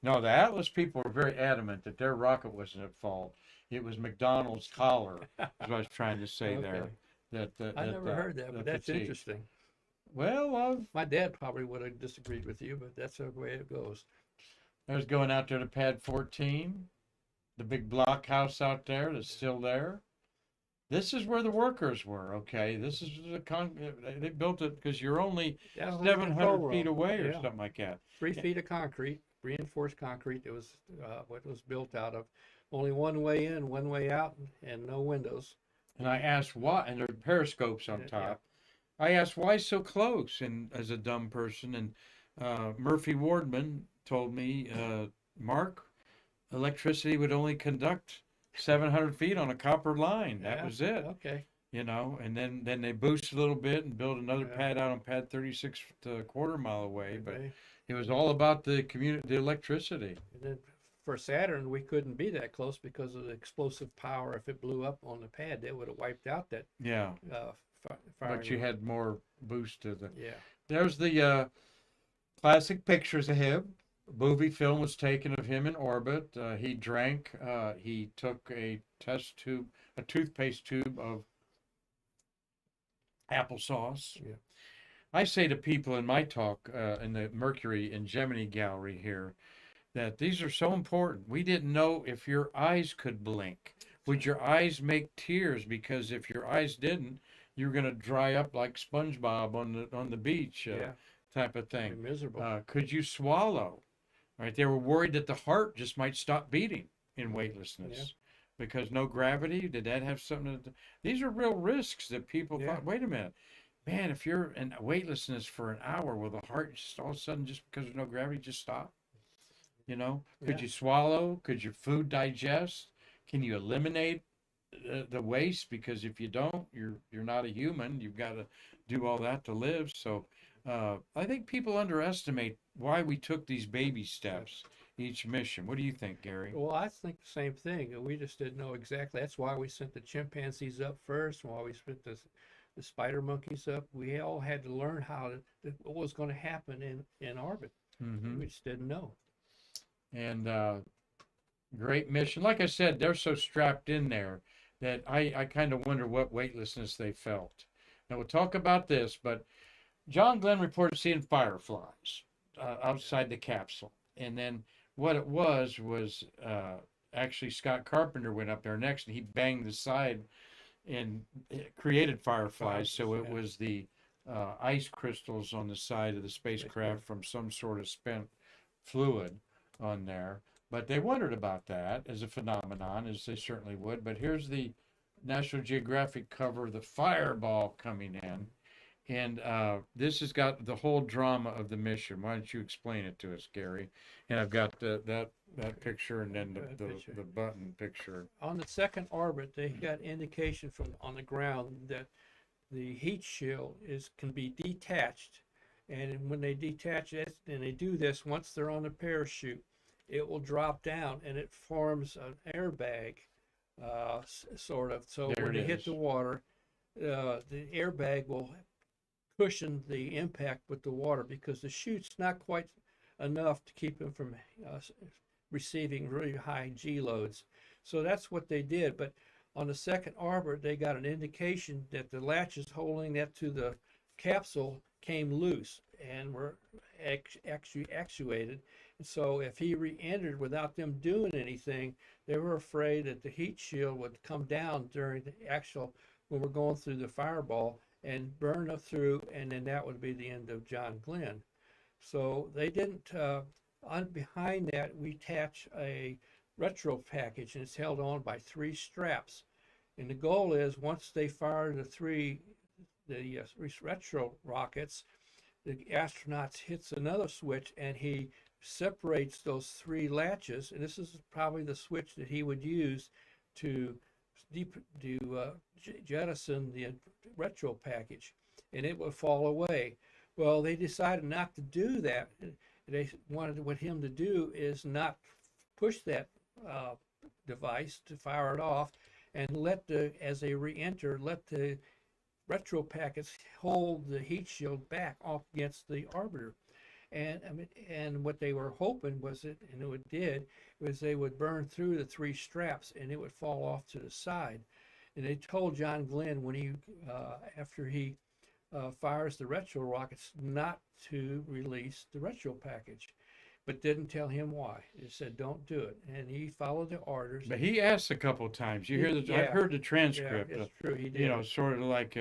No, the Atlas people were very adamant that their rocket wasn't at fault. It was McDonald's collar, is what I was trying to say there. Okay. That I never heard that, but that's fatigue. interesting. Well, My dad probably would have disagreed with you, but that's the way it goes. I was going out there to Pad 14, the big blockhouse out there that's still there. This is where the workers were, okay? This is they built it because you're only That's 700 feet away or Yeah. something like that. 3 feet of concrete, reinforced concrete. It was what it was built out of. Only one way in, one way out, and no windows. And I asked why, and there are periscopes on Yeah. top. I asked why so close, and as a dumb person, and Murphy Wardman told me, Mark, electricity would only conduct 700 feet on a copper line. That Yeah, was it, Okay. and then they boosted a little bit and built another Yeah. pad out on Pad 36 a quarter mile away. But Okay. it was all about the electricity. And then for Saturn, we couldn't be that close because of the explosive power. If it blew up on the pad, that would have wiped out that Yeah, firing. but you had more boost to the. Yeah. There's the classic pictures of him. Movie film was taken of him in orbit. He drank. He took a toothpaste tube of applesauce. Yeah. I say to people in my talk in the Mercury and Gemini gallery here that these are so important. We didn't know if your eyes could blink. Would your eyes make tears? Because if your eyes didn't, you're going to dry up like SpongeBob on the beach, Yeah. type of Be thing. miserable. Could you swallow? Right? They were worried that the heart just might stop beating in weightlessness. Yeah. Because no gravity. Did that have something to? These are real risks that people Yeah. thought. Wait a minute, man! If you're in weightlessness for an hour, will the heart just all of a sudden, just because there's no gravity, just stop? Could Yeah. you swallow? Could your food digest? Can you eliminate the waste? Because if you don't, you're not a human. You've got to do all that to live. So I think people underestimate why we took these baby steps each mission. What do you think, Gary? Well, I think the same thing. We just didn't know exactly. That's why we sent the chimpanzees up first, and why we sent the spider monkeys up. We all had to learn what was going to happen in orbit. Mm-hmm. We just didn't know. And great mission. Like I said, they're so strapped in there that I kind of wonder what weightlessness they felt. Now we'll talk about this, but John Glenn reported seeing fireflies outside the capsule. And then what it was actually Scott Carpenter went up there next and he banged the side and it created fireflies. So it was the ice crystals on the side of the spacecraft from some sort of spent fluid on there. But they wondered about that as a phenomenon, as they certainly would. But here's the National Geographic cover of the fireball coming in. And this has got the whole drama of the mission. Why don't you explain it to us, Gary? And I've got that picture and then the button picture. On the second orbit, they got indication from on the ground that the heat shield can be detached. And when they detach it, and they do this, once they're on the parachute, it will drop down and it forms an airbag, sort of. So There when it they hit is. the water, the airbag will cushion the impact with the water because the chute's not quite enough to keep them from receiving really high G loads. So that's what they did. But on the second orbit, they got an indication that the latches holding that to the capsule came loose and were actually actuated. And so if he re-entered without them doing anything, they were afraid that the heat shield would come down during the actual, when we're going through the fireball, and burn up through, and then that would be the end of John Glenn. So they didn't, behind that, we attach a retro package, and it's held on by 3 straps. And the goal is, once they fire the retro rockets, the astronauts hits another switch, and he separates those 3 latches. And this is probably the switch that he would use to jettison the retro package, and it would fall away. Well, they decided not to do that. They wanted what him to do is not push that device to fire it off, and as they re-enter, let the retro packets hold the heat shield back off against the orbiter. And what they were hoping was that, and it did, was they would burn through the 3 straps and it would fall off to the side. And they told John Glenn when he, after he fires the retro rockets, not to release the retro package, but didn't tell him why. They said, don't do it. And he followed the orders. But he asked a couple of times. You hear the? Yeah. I've heard the transcript. Yeah, it's true. He did. You know, sort of like,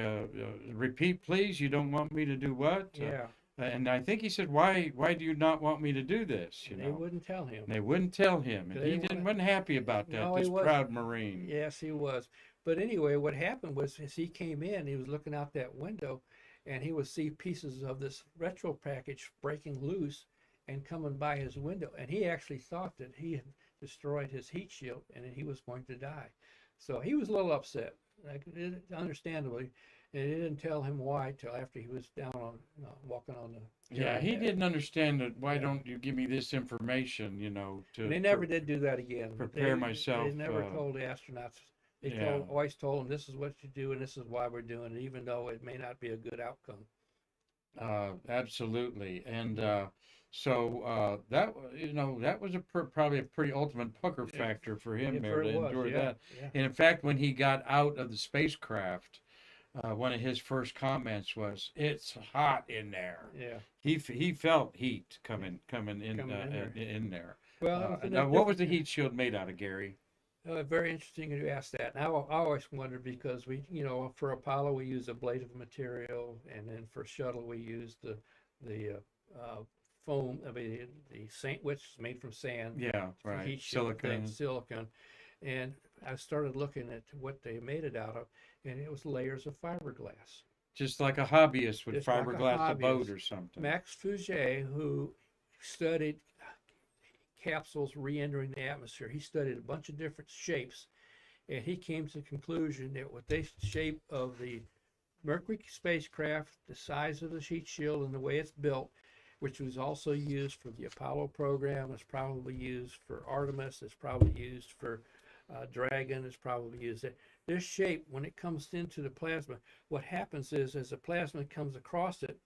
repeat, please. You don't want me to do what? Yeah. And I think he said, why do you not want me to do this? You They know, wouldn't tell him. they wouldn't tell him, and They he wasn't happy about that. No, he This wasn't. proud Marine. Yes, he was. But anyway, what happened was, as he came in, he was looking out that window, and he would see pieces of this retro package breaking loose and coming by his window. And he actually thought that he had destroyed his heat shield and that he was going to die. So he was a little upset, understandably. And they didn't tell him why till after he was down on, walking on the. Yeah, he didn't understand that. Why don't you give me this information? You know, And they never did do that again. prepare myself. They never told the astronauts. They Yeah. always told them, this is what you do and this is why we're doing it, even though it may not be a good outcome. Absolutely, and so that that was probably a pretty ultimate pucker factor for him It there sure to was, endure yeah, that. yeah. And in fact, when he got out of the spacecraft, one of his first comments was, "It's hot in there." Yeah. He felt heat coming in in there. there. Well, Now, what was the heat shield made out of, Gary? very interesting you asked that. And I always wondered because we, for Apollo we use ablative material, and then for shuttle we use the foam. I mean the sand, which is made from sand. Yeah, right. Heat shield thing, Silicon. silicon. And I started looking at what they made it out of, and it was layers of fiberglass. Just like a hobbyist would Just like a fiberglass a boat hobbyist. or something. Max Fouget, who studied capsules re-entering the atmosphere, he studied a bunch of different shapes, and he came to the conclusion that with the shape of the Mercury spacecraft, the size of the heat shield and the way it's built, which was also used for the Apollo program, it's probably used for Artemis, it's probably used for Dragon, it's probably used it. This shape, when it comes into the plasma, what happens is as the plasma comes across it,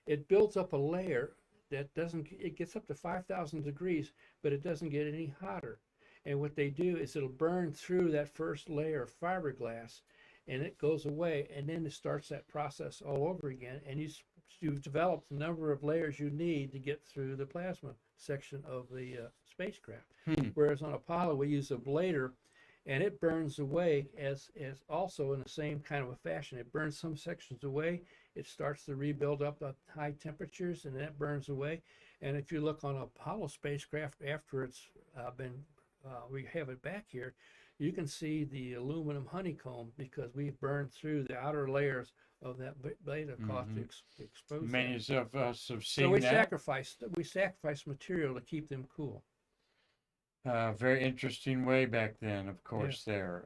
it builds up a layer that it gets up to 5,000 degrees, but it doesn't get any hotter. And what they do is it'll burn through that first layer of fiberglass, and it goes away, and then it starts that process all over again, and you've developed the number of layers you need to get through the plasma section of the spacecraft. Whereas on Apollo we use a ablator, and it burns away as also in the same kind of a fashion. It burns some sections away, it starts to rebuild up at high temperatures, and that burns away. And if you look on Apollo spacecraft after it's we have it back here, you can see the aluminum honeycomb because we've burned through the outer layers of that beta caustic exposed. Many of us have So seen we that. sacrifice material to keep them cool. Very interesting way back then, of course, there.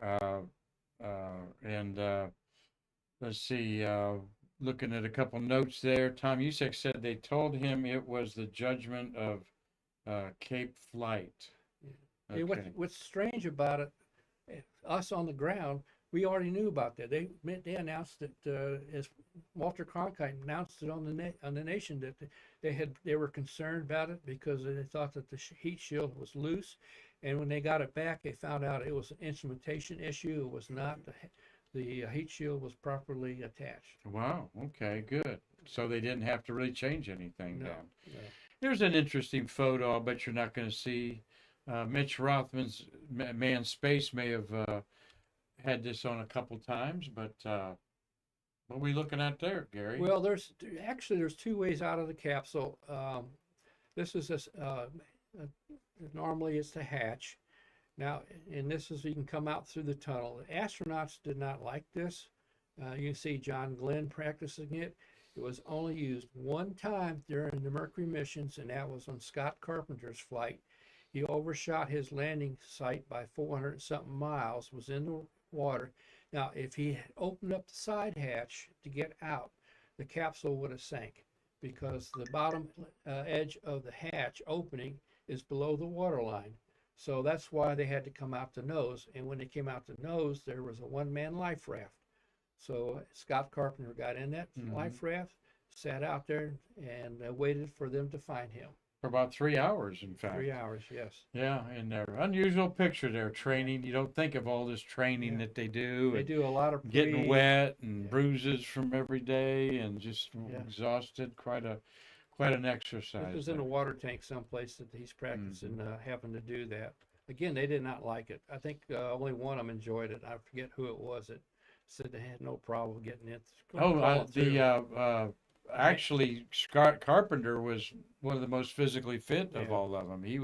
And let's see, looking at a couple notes there, Tom Usek said they told him it was the judgment of Cape Flight. Yeah, Okay. what's strange about it, us on the ground, We already knew about that. They announced it as Walter Cronkite announced it on the nation that they were concerned about it because they thought that the heat shield was loose, and when they got it back, they found out it was an instrumentation issue. It was not. The heat shield was properly attached. Wow. Okay. Good. So they didn't have to really change anything No, then. no. Here's an interesting photo. I bet you're not going to see. Mitch Rothman's Manned Space may have had this on a couple times, but what are we looking at there, Gary? Well, there's two ways out of the capsule. This is normally it's the hatch. Now, and this is you can come out through the tunnel. The astronauts did not like this. You can see John Glenn practicing it. It was only used one time during the Mercury missions, and that was on Scott Carpenter's flight. He overshot his landing site by 400 something miles, was in the water. Now, if he had opened up the side hatch to get out, the capsule would have sank because the bottom edge of the hatch opening is below the waterline. So that's why they had to come out the nose. And when they came out the nose, there was a one-man life raft. So Scott Carpenter got in that life raft, sat out there, and waited for them to find him. For about 3 hours, in fact. 3 hours, yes. Yeah, and their unusual picture there, training. You don't think of all this training that they do. They do a lot of getting wet and bruises from every day and just Yeah. exhausted. Quite an exercise. This was in a water tank someplace that he's practicing having to do that. Again, they did not like it. I think only one of them enjoyed it. I forget who it was that said they had no problem getting it. Actually, Scott Carpenter was one of the most physically fit of all of them. He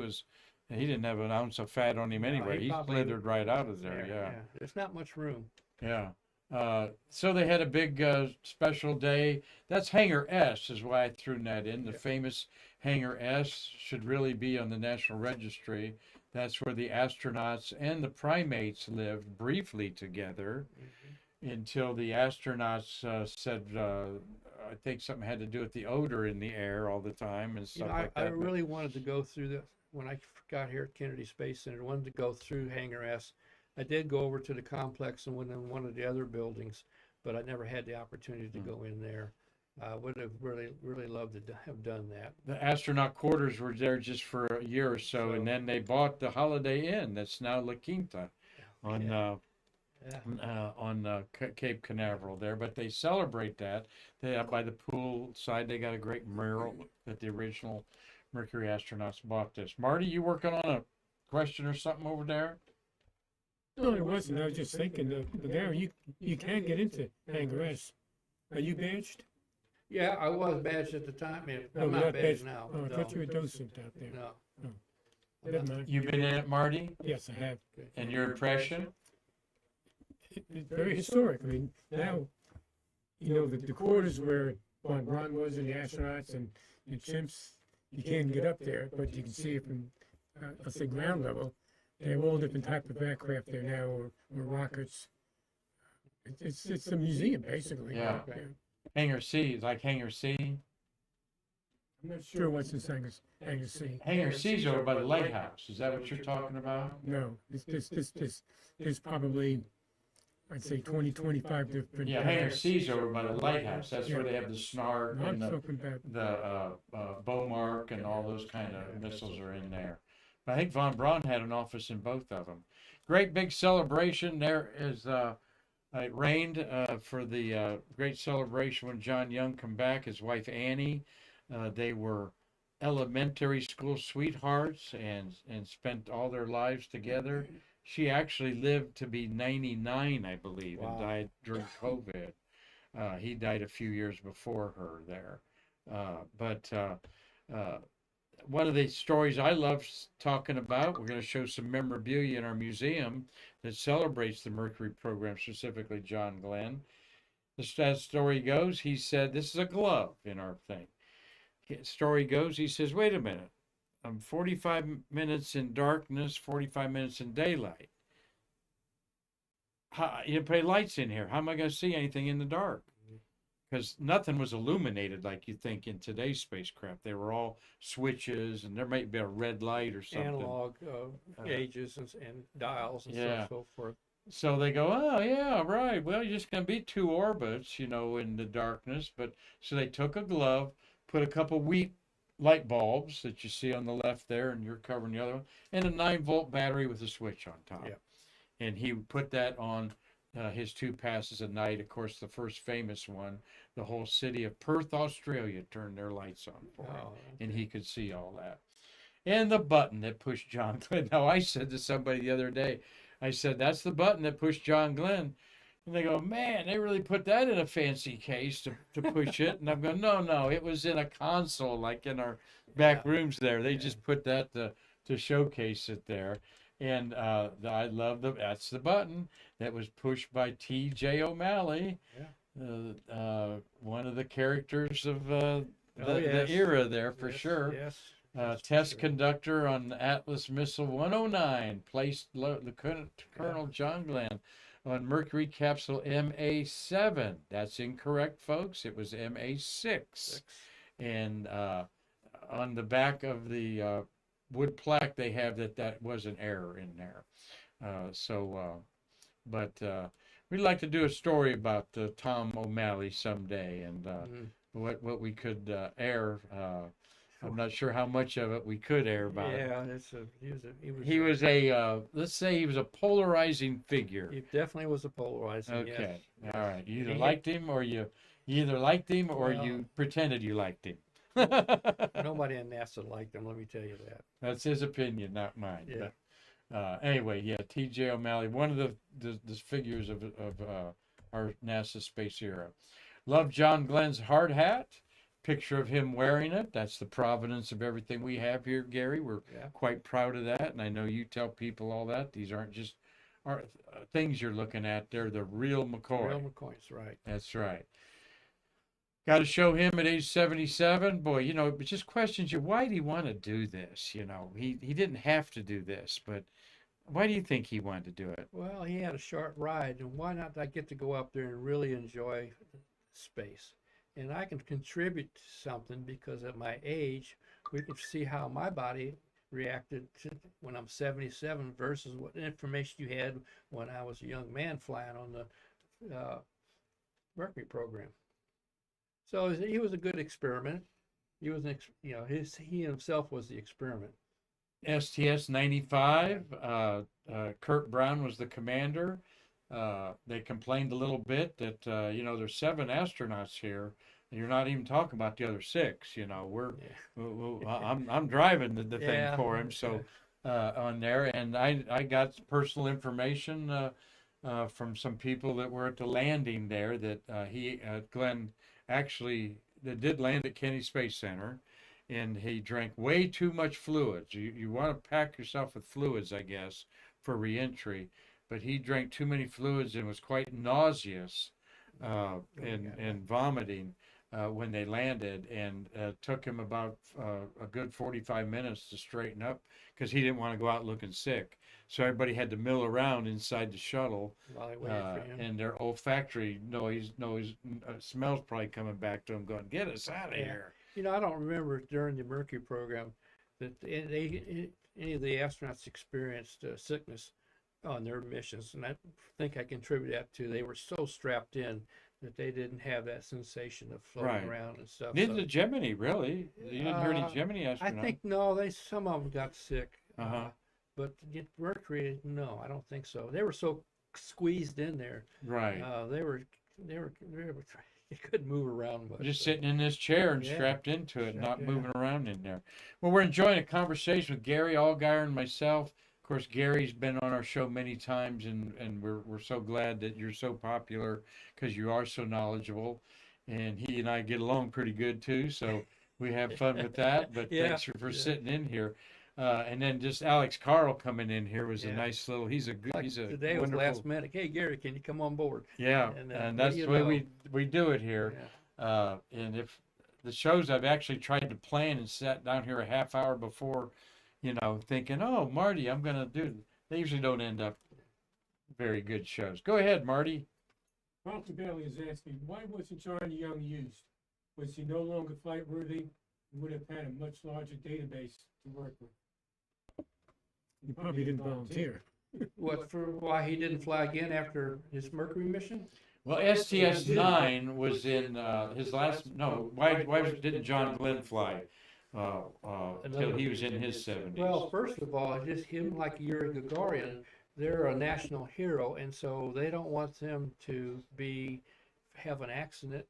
didn't have an ounce of fat on him anyway. He slithered right out of there. Yeah. There's not much room. Yeah. So they had a big special day. That's Hangar S is why I threw that in. The famous Hangar S should really be on the National Registry. That's where the astronauts and the primates lived briefly together until the astronauts said, I think something had to do with the odor in the air all the time and stuff like that. I really wanted to go through this when I got here at Kennedy Space Center. I wanted to go through Hangar S. I did go over to the complex and went in one of the other buildings, but I never had the opportunity to go in there. I would have really loved to have done that. The astronaut quarters were there just for a year or so, and then they bought the Holiday Inn that's now La Quinta on Cape Canaveral there. But they celebrate that. They by the pool side, they got a great mural that the original Mercury astronauts bought this. Marty, you working on a question or something over there? No, it wasn't. I was just thinking, there you can get into Hangar S. Are you badged? Yeah, I was badged at the time. No, I'm you're not badged now. Oh, I thought you were docent out there. No. Never mind. You've been in it, Marty? Yes, I have. And your impression? It's very historic. I mean, now, the quarters where Von Braun was and the astronauts and the chimps, you can't get up there, but you can see it from, let's say, ground level. They have all different type of aircraft there now, or rockets. It's a museum, basically. Yeah. Hangar C, like Hangar C? I'm not sure what's in Hangar C. Hangar C's over by the lighthouse. Is that what you're talking about? No, there's probably, I'd say 20-25 different. Yeah, Hangar C's over by the lighthouse. That's where they have the Snark I'm and talking about the Beaumark and all those kind of missiles are in there. But I think Von Braun had an office in both of them. Great big celebration. There is, it rained for the great celebration when John Young come back, his wife Annie. They were elementary school sweethearts and spent all their lives together. She actually lived to be 99, I believe, and died during COVID. He died a few years before her there. But one of the stories I love talking about, we're going to show some memorabilia in our museum that celebrates the Mercury program, specifically John Glenn. As story goes, he said, this is a glove in our thing. Story goes, he says, wait a minute. I'm 45 minutes in darkness, 45 minutes in daylight. You put lights in here. How am I going to see anything in the dark? Because nothing was illuminated like you think in today's spacecraft. They were all switches, and there might be a red light or something. Analog gauges and dials and so forth. So they go, oh yeah, right. Well, you're just gonna be two orbits, in the darkness. But so they took a glove, put a couple wheat light bulbs that you see on the left there, and you're covering the other one, and a 9-volt battery with a switch on top. Yeah. And he put that on his two passes a night. Of course, the first famous one, the whole city of Perth, Australia, turned their lights on for him, Oh, and he could see all that. And the button that pushed John Glenn. Now, I said to somebody the other day, I said, that's the button that pushed John Glenn. And they go, man, they really put that in a fancy case to push it. And I'm going, no, it was in a console, like in our back rooms there. They just put that to showcase it there. And I love that's the button that was pushed by T.J. O'Malley, one of the characters of the era there for sure. Yes. Test conductor on Atlas Missile 109, placed Colonel John Glenn on Mercury capsule MA7. That's incorrect, folks. It was MA6. And on the back of the wood plaque, they have that was an error in there. But we'd like to do a story about Tom O'Malley someday, and what we could air. I'm not sure how much of it we could air about it. Yeah, He was a let's say he was a polarizing figure. He definitely was a polarizing. Okay, yes. all right. You either He- liked him or you either liked him or Well- you pretended you liked him. Nobody in NASA liked him. Let me tell you that. That's his opinion, not mine. Yeah. But, anyway, yeah, T.J. O'Malley, one of the figures of our NASA space era. Love John Glenn's hard hat. Picture of him wearing it. That's the provenance of everything we have here, Gary. We're quite proud of that, and I know you tell people all that. These aren't just things you're looking at. They're the real McCoy. Real McCoy's right. That's right. Got to show him at age 77. Boy, it just questions you. Why did he want to do this? He didn't have to do this, but why do you think he wanted to do it? Well, he had a short ride, and why not I get to go up there and really enjoy space? And I can contribute to something because at my age, we can see how my body reacted to when I'm 77 versus what information you had when I was a young man flying on the Mercury program. So he was a good experiment. He was he himself was the experiment. STS-95, Kurt Brown was the commander. They complained a little bit that there's 7 astronauts here. And you're not even talking about the other 6. I'm driving the thing for him. So on there, and I got personal information from some people that were at the landing there that Glenn actually did land at Kennedy Space Center. And he drank way too much fluids. You want to pack yourself with fluids, I guess, for reentry. But he drank too many fluids and was quite nauseous and vomiting when they landed. And took him about a good 45 minutes to straighten up because he didn't want to go out looking sick. So everybody had to mill around inside the shuttle. While I waited for him. And their olfactory smells probably coming back to him going, get us out of here. I don't remember during the Mercury program that any of the astronauts experienced sickness on their missions, and I think I contribute that to they were so strapped in that they didn't have that sensation of floating around and stuff. Neither did Gemini, really. You didn't hear any Gemini astronauts. I think some of them got sick, but Mercury, no, I don't think so. They were so squeezed in there. Right. They were you couldn't move around much. Just sitting in this chair and strapped into it, not moving around in there. Well, we're enjoying a conversation with Gary Allgire and myself. Of course, Gary's been on our show many times, and we're so glad that you're so popular because you are so knowledgeable, and he and I get along pretty good too. So we have fun with that. But thanks for sitting in here. And then just Alex Karl coming in here was a nice little. He's a today was last minute. Hey Gary, can you come on board? Yeah, and that's the way we do it here. Yeah. And if the shows I've actually tried to plan and sat down here a half hour before, thinking, oh Marty, I'm gonna do. They usually don't end up very good shows. Go ahead, Marty. Karl Bailey is asking, why wasn't John Young used? Was he no longer flight worthy? He would have had a much larger database to work with. He probably didn't volunteer. What, for why he didn't fly again after his Mercury mission? Well, STS-9 was in his last. No, didn't John Glenn fly till he was in his 70s? Well, first of all, just him like Yuri Gagarin, they're a national hero, and so they don't want them to have an accident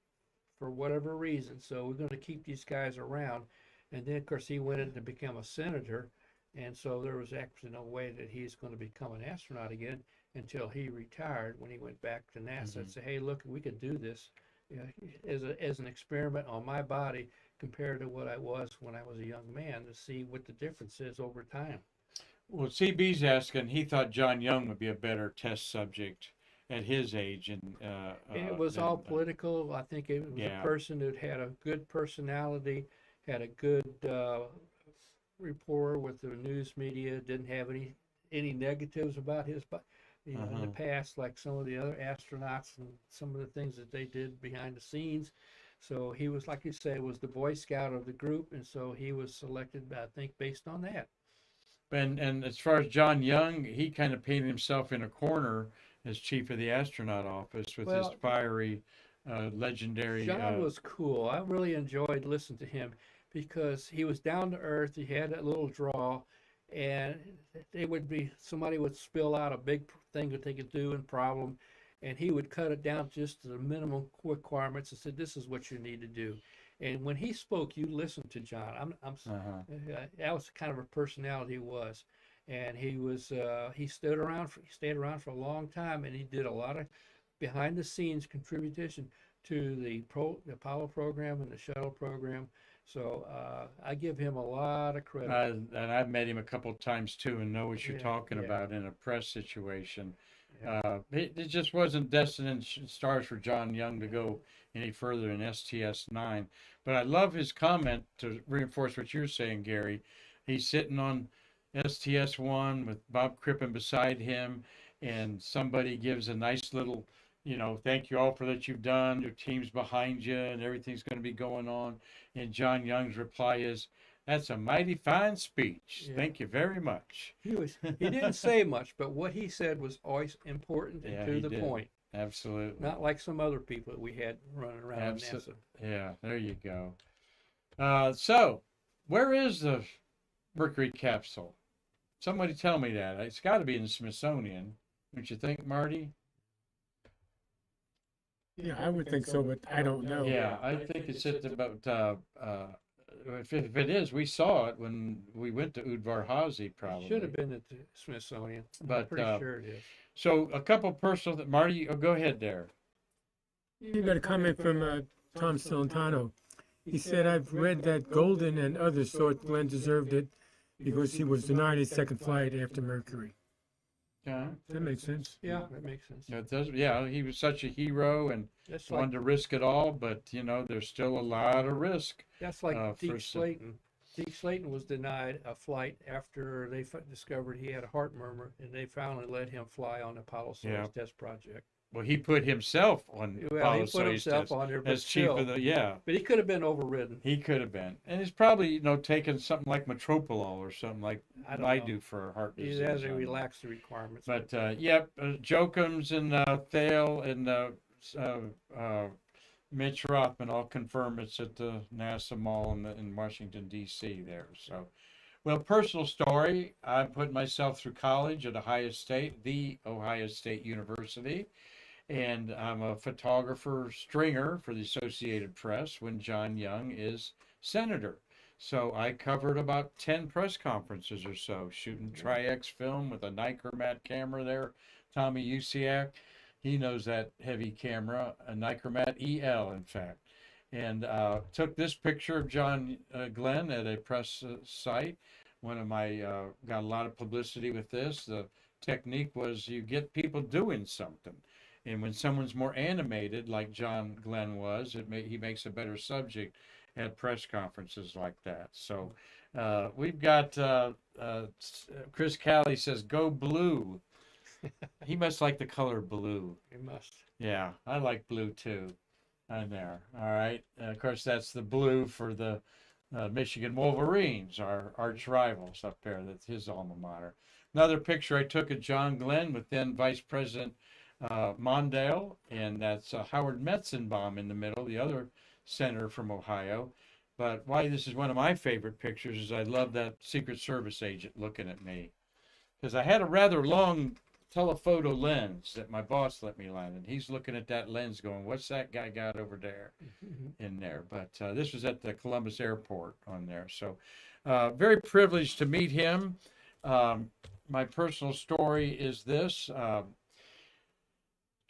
for whatever reason. So we're going to keep these guys around. And then, of course, he went in to become a senator, and so there was actually no way that he's going to become an astronaut again until he retired. When he went back to NASA and said, "Hey, look, we could do this, you know, as an experiment on my body compared to what I was when I was a young man, to see what the difference is over time." Well, CB's asking. He thought John Young would be a better test subject at his age, and It was all political. I think it was Yeah. a person that had a good personality, had a good rapport with the news media, didn't have any negatives about his, but in the past, like some of the other astronauts and some of the things that they did behind the scenes. So he was, like you say, was the Boy Scout of the group, and so he was selected, I think, based on that. And as far as John Young, he kind of painted himself in a corner as chief of the astronaut office with his Well, fiery, legendary. John was cool. I really enjoyed listening to him because he was down to earth. He had that little draw, and somebody would spill out a big thing that they could do and problem, and he would cut it down just to the minimum requirements and said, "This is what you need to do." And when he spoke, you listened to John. That was kind of a personality he was, and he stayed around for a long time, and he did a lot of behind the scenes contribution to the Apollo program and the shuttle program. So I give him a lot of credit. And I've met him a couple of times too, and know what you're Yeah, talking yeah. about in a press situation. Yeah. It just wasn't destined in stars for John Young to go any further in STS-9. But I love his comment to reinforce what you're saying, Gary. He's sitting on STS-1 with Bob Crippen beside him, and somebody gives a nice little, thank you all for that you've done. Your team's behind you, and everything's going to be going on. And John Young's reply is, "That's a mighty fine speech. Yeah. Thank you very much." He didn't say much, but what he said was always important and Yeah, to he the did. point. Absolutely. Not like some other people that we had running around NASA. Yeah, there you go. So, where is the Mercury capsule? Somebody tell me that. It's got to be in the Smithsonian, don't you think, Marty? Yeah, I would think so, but I don't know. Yeah, I think it's at about. If it is, we saw it when we went to Udvar-Hazy, It probably. should have been at the Smithsonian. But, I'm pretty sure it is. So, a couple personal. Marty, go ahead there. You got a comment from Tom Celentano. He said, "I've read that Golden and others thought Glenn deserved it because he was denied his second flight after Mercury." Yeah, That makes sense. Yeah, that makes sense. it does. Yeah, he was such a hero and That's wanted like to risk it all, but there's still a lot of risk. Deke for Slayton. Deke Slayton was denied a flight after they discovered he had a heart murmur, and they finally let him fly on the Apollo Soyuz test project. Well, he put himself on Well, Apollo he put Soyuz himself test on there, but as chief still. of the. But he could have been overridden. He could have been, and he's probably taken something like metoprolol or something like I don't I know. do for heart He disease. has to I don't know. relax the requirements. But Jokums and Thale and Mitch Rothman all confirm it's at the NASA Mall in Washington D.C. there. So, well, personal story. I put myself through college at Ohio State, the Ohio State University, and I'm a photographer stringer for the Associated Press when John Young is senator. So I covered about 10 press conferences or so, shooting Tri-X film with a Nichromat camera there. Tommy Usiak, he knows that heavy camera, a Nichromat EL, in fact. And took this picture of John Glenn at a press site. One of my, got a lot of publicity with this. The technique was you get people doing something. And when someone's more animated, like John Glenn was, he makes a better subject at press conferences like that. So we've got Chris Calley says, "Go blue." He must like the color blue. He must. Yeah, I like blue too. On there. All right. Of course, that's the blue for the Michigan Wolverines, our arch rivals up there. That's his alma mater. Another picture I took of John Glenn with then Vice President Mondale, and that's Howard Metzenbaum in the middle, the other senator from Ohio. But why this is one of my favorite pictures is I love that Secret Service agent looking at me. Because I had a rather long telephoto lens that my boss let me lend, and he's looking at that lens going, what's that guy got over there in there? But this was at the Columbus airport on there. So very privileged to meet him. My personal story is this.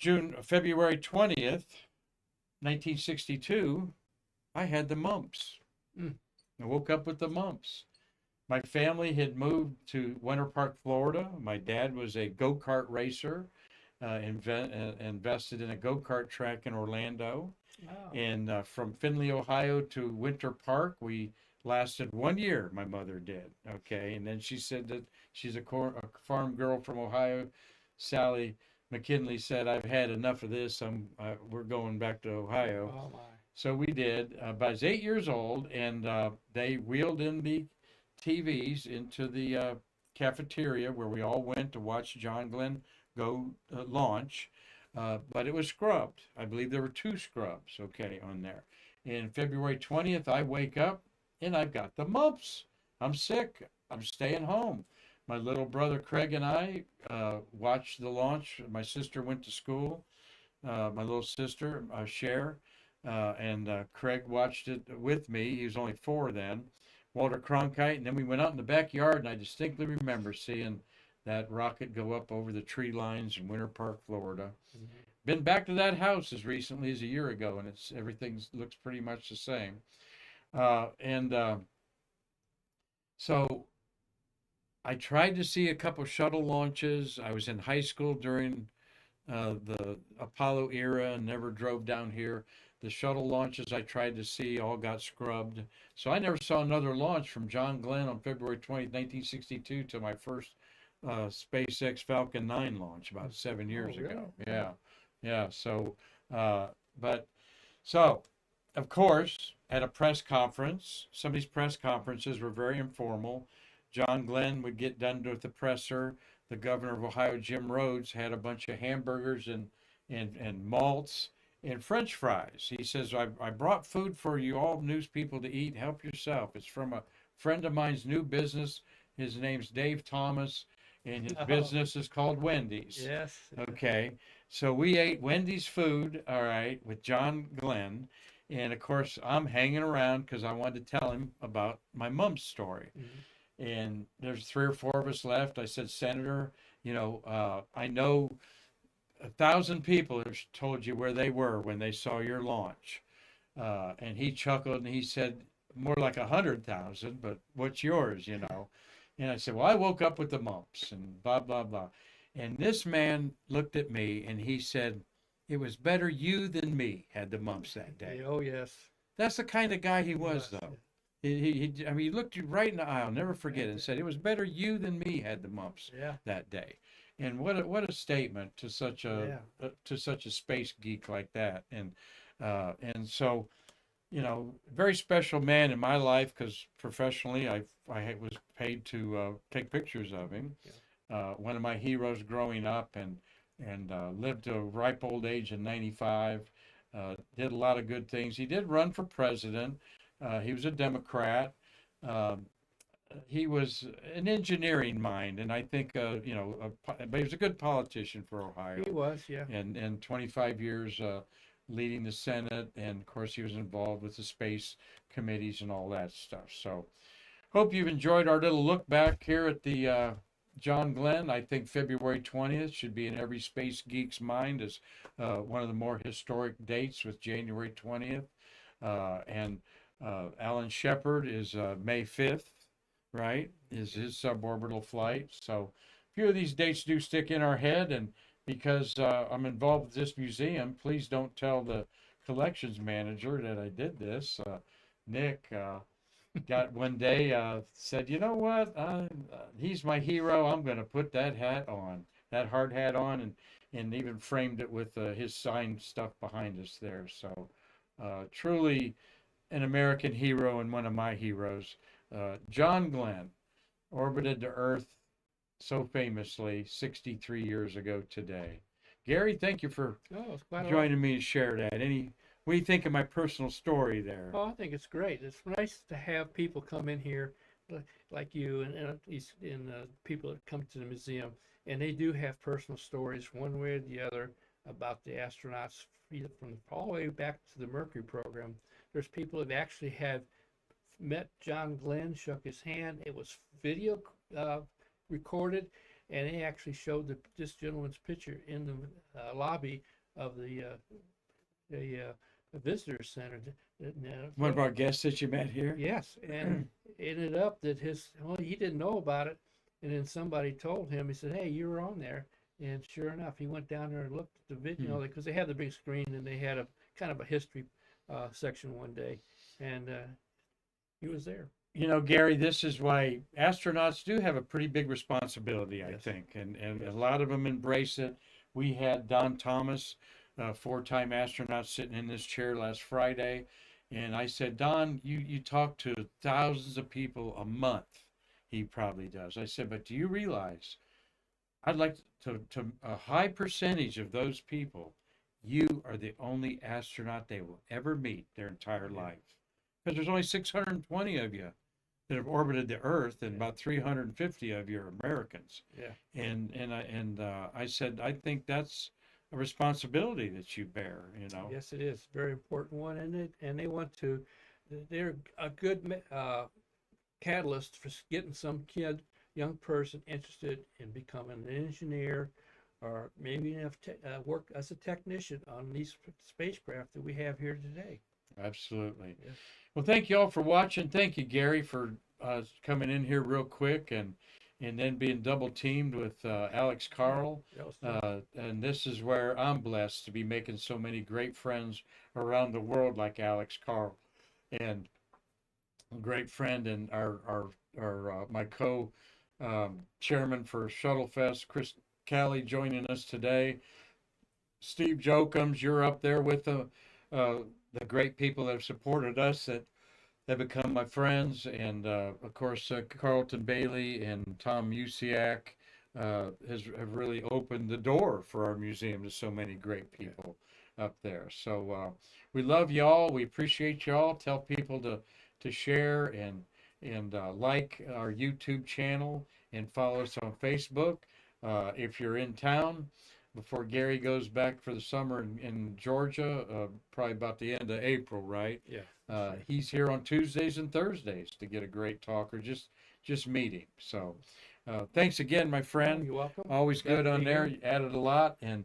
February 20th, 1962, I had the mumps. I woke up with the mumps. My family had moved to Winter Park, Florida. My dad was a go-kart racer, invested in a go-kart track in Orlando. Wow. And from Findlay, Ohio to Winter Park, we lasted 1 year, my mother did. Okay. And then she said that she's a farm girl from Ohio. Sally McKinley said, I've had enough of this. We're going back to Ohio. Oh, my. So we did. But I was 8 years old, and they wheeled in the TVs into the cafeteria where we all went to watch John Glenn go launch. But it was scrubbed. I believe there were 2 scrubs, okay, on there. And February 20th, I wake up and I've got the mumps. I'm sick. I'm staying home. My little brother Craig and I watched the launch. My sister went to school. My little sister, Cher, and Craig watched it with me. He was only 4 then. Walter Cronkite, and then we went out in the backyard, and I distinctly remember seeing that rocket go up over the tree lines in Winter Park, Florida. Been back to that house as recently as a year ago, and everything looks pretty much the same. So I tried to see a couple shuttle launches. I was in high school during the Apollo era and never drove down here. The shuttle launches I tried to see all got scrubbed. So I never saw another launch from John Glenn on February 20th, 1962 to my first SpaceX Falcon 9 launch about 7 years ago. Yeah. So, of course, at a press conference, some of these press conferences were very informal. John Glenn would get done with the presser. The governor of Ohio, Jim Rhodes, had a bunch of hamburgers and malts and French fries. He says, I brought food for you all news people to eat. Help yourself. It's from a friend of mine's new business. His name's Dave Thomas, and his business is called Wendy's. Yes. Okay. So we ate Wendy's food, all right, with John Glenn. And, of course, I'm hanging around because I wanted to tell him about my mum's story. And there's 3 or 4 of us left. I said, Senator, I know 1,000 people have told you where they were when they saw your launch. And he chuckled and he said, more like 100,000, but what's yours, And I said, well, I woke up with the mumps and blah, blah, blah. And this man looked at me and he said, it was better you than me had the mumps that day. Oh, yes. That's the kind of guy he was, though. He looked you right in the eye, I'll never forget it, and said, it was better you than me had the mumps that day. And what a statement to such a space geek like that. And so, very special man in my life because professionally I was paid to take pictures of him. One of my heroes growing up and lived to a ripe old age in 95. Did a lot of good things. He did run for president. He was a Democrat. He was an engineering mind, and I think, but he was a good politician for Ohio. He was, yeah. And 25 years leading the Senate, and of course he was involved with the space committees and all that stuff. So, hope you've enjoyed our little look back here at the John Glenn. I think February 20th should be in every space geek's mind as one of the more historic dates with January 20th. And Alan Shepard is May 5th. Right, is his suborbital flight. So a few of these dates do stick in our head, and because I'm involved with this museum, please don't tell the collections manager that I did this. Nick got one day said, you know what, he's my hero. I'm going to put that hat on, that hard hat on, and even framed it with his signed stuff behind us there. So truly an American hero and one of my heroes. John Glenn orbited the Earth so famously 63 years ago today. Gary, thank you for Oh, it's quite a lot. joining me to share that. What do you think of my personal story there? Oh, I think it's great. It's nice to have people come in here like you and people that come to the museum, and they do have personal stories one way or the other about the astronauts from all the way back to the Mercury program. There's people that actually have met John Glenn, shook his hand. It was video recorded, and they actually showed this gentleman's picture in the lobby of the visitor center. One of our guests that you met here? Yes, and it ended up that he didn't know about it, and then somebody told him. He said, "Hey, you were on there," and sure enough, he went down there and looked at the video, because they had the big screen and they had a kind of a history section one day, and he was there. You know, Gary, this is why astronauts do have a pretty big responsibility, I Yes. think, and a lot of them embrace it. We had Don Thomas, a four-time astronaut, sitting in this chair last Friday, and I said, Don, you talk to thousands of people a month. He probably does. I said, but do you realize I'd like to a high percentage of those people, you are the only astronaut they will ever meet their entire life. Because there's only 620 of you that have orbited the Earth, and about 350 of you are Americans. Yeah. And I said, I think that's a responsibility that you bear. You know. Yes, it is. Very important one, and they want to. They're a good catalyst for getting some young person interested in becoming an engineer, or maybe work as a technician on these spacecraft that we have here today. Absolutely. Yes. Well, thank you all for watching. Thank you, Gary, for coming in here real quick and then being double teamed with Alex Karl. That was fun. And this is where I'm blessed to be making so many great friends around the world like Alex Karl, and a great friend and my chairman for Shuttlefest, Chris Callie, joining us today. Steve Jokums, you're up there with the great people that have supported us that have become my friends, and of course Carlton Bailey and Tom Musiak have really opened the door for our museum to so many great people up there. So we love y'all. We appreciate y'all. Tell people to share and like our YouTube channel and follow us on Facebook. If you're in town before Gary goes back for the summer in Georgia, probably about the end of April, right? Yeah. He's here on Tuesdays and Thursdays to get a great talk or just meet him. So thanks again, my friend. You're welcome. Always Glad good to on be there. here. You added a lot. And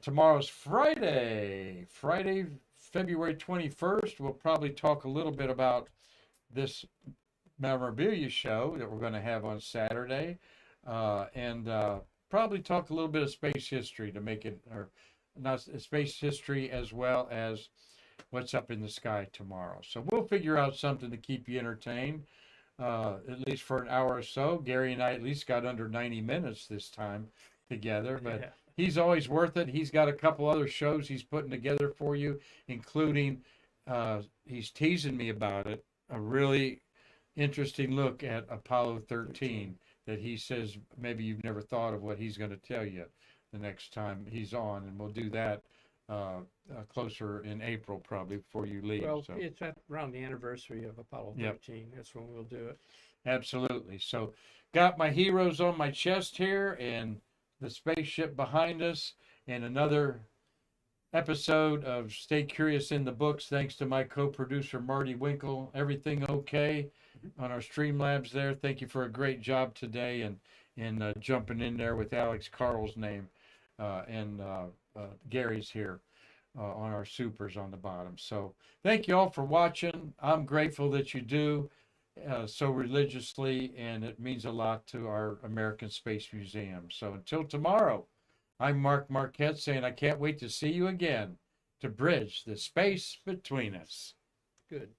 tomorrow's Friday, February 21st. We'll probably talk a little bit about this memorabilia show that we're going to have on Saturday, and probably talk a little bit of space history to make it, or not space history, as well as what's up in the sky tomorrow. So we'll figure out something to keep you entertained, at least for an hour or so. Gary and I at least got under 90 minutes this time together, but Yeah. he's always worth it. He's got a couple other shows he's putting together for you, including, he's teasing me about it, a really interesting look at Apollo 13 that he says maybe you've never thought of what he's going to tell you the next time he's on, and we'll do that closer in April probably before you leave. Well, So it's around the anniversary of Apollo 13. That's when we'll do it. absolutely. So got my heroes on my chest here and the spaceship behind us, and another episode of Stay Curious in the Books, thanks to my co-producer Marty Winkle. Everything okay on our Streamlabs there. Thank you for a great job today, and jumping in there with Alex Karl's name, and Gary's here on our supers on the bottom. So thank you all for watching. I'm grateful that you do so religiously, and it means a lot to our American Space Museum. So until tomorrow, I'm Mark Marquette saying I can't wait to see you again to bridge the space between us. Good.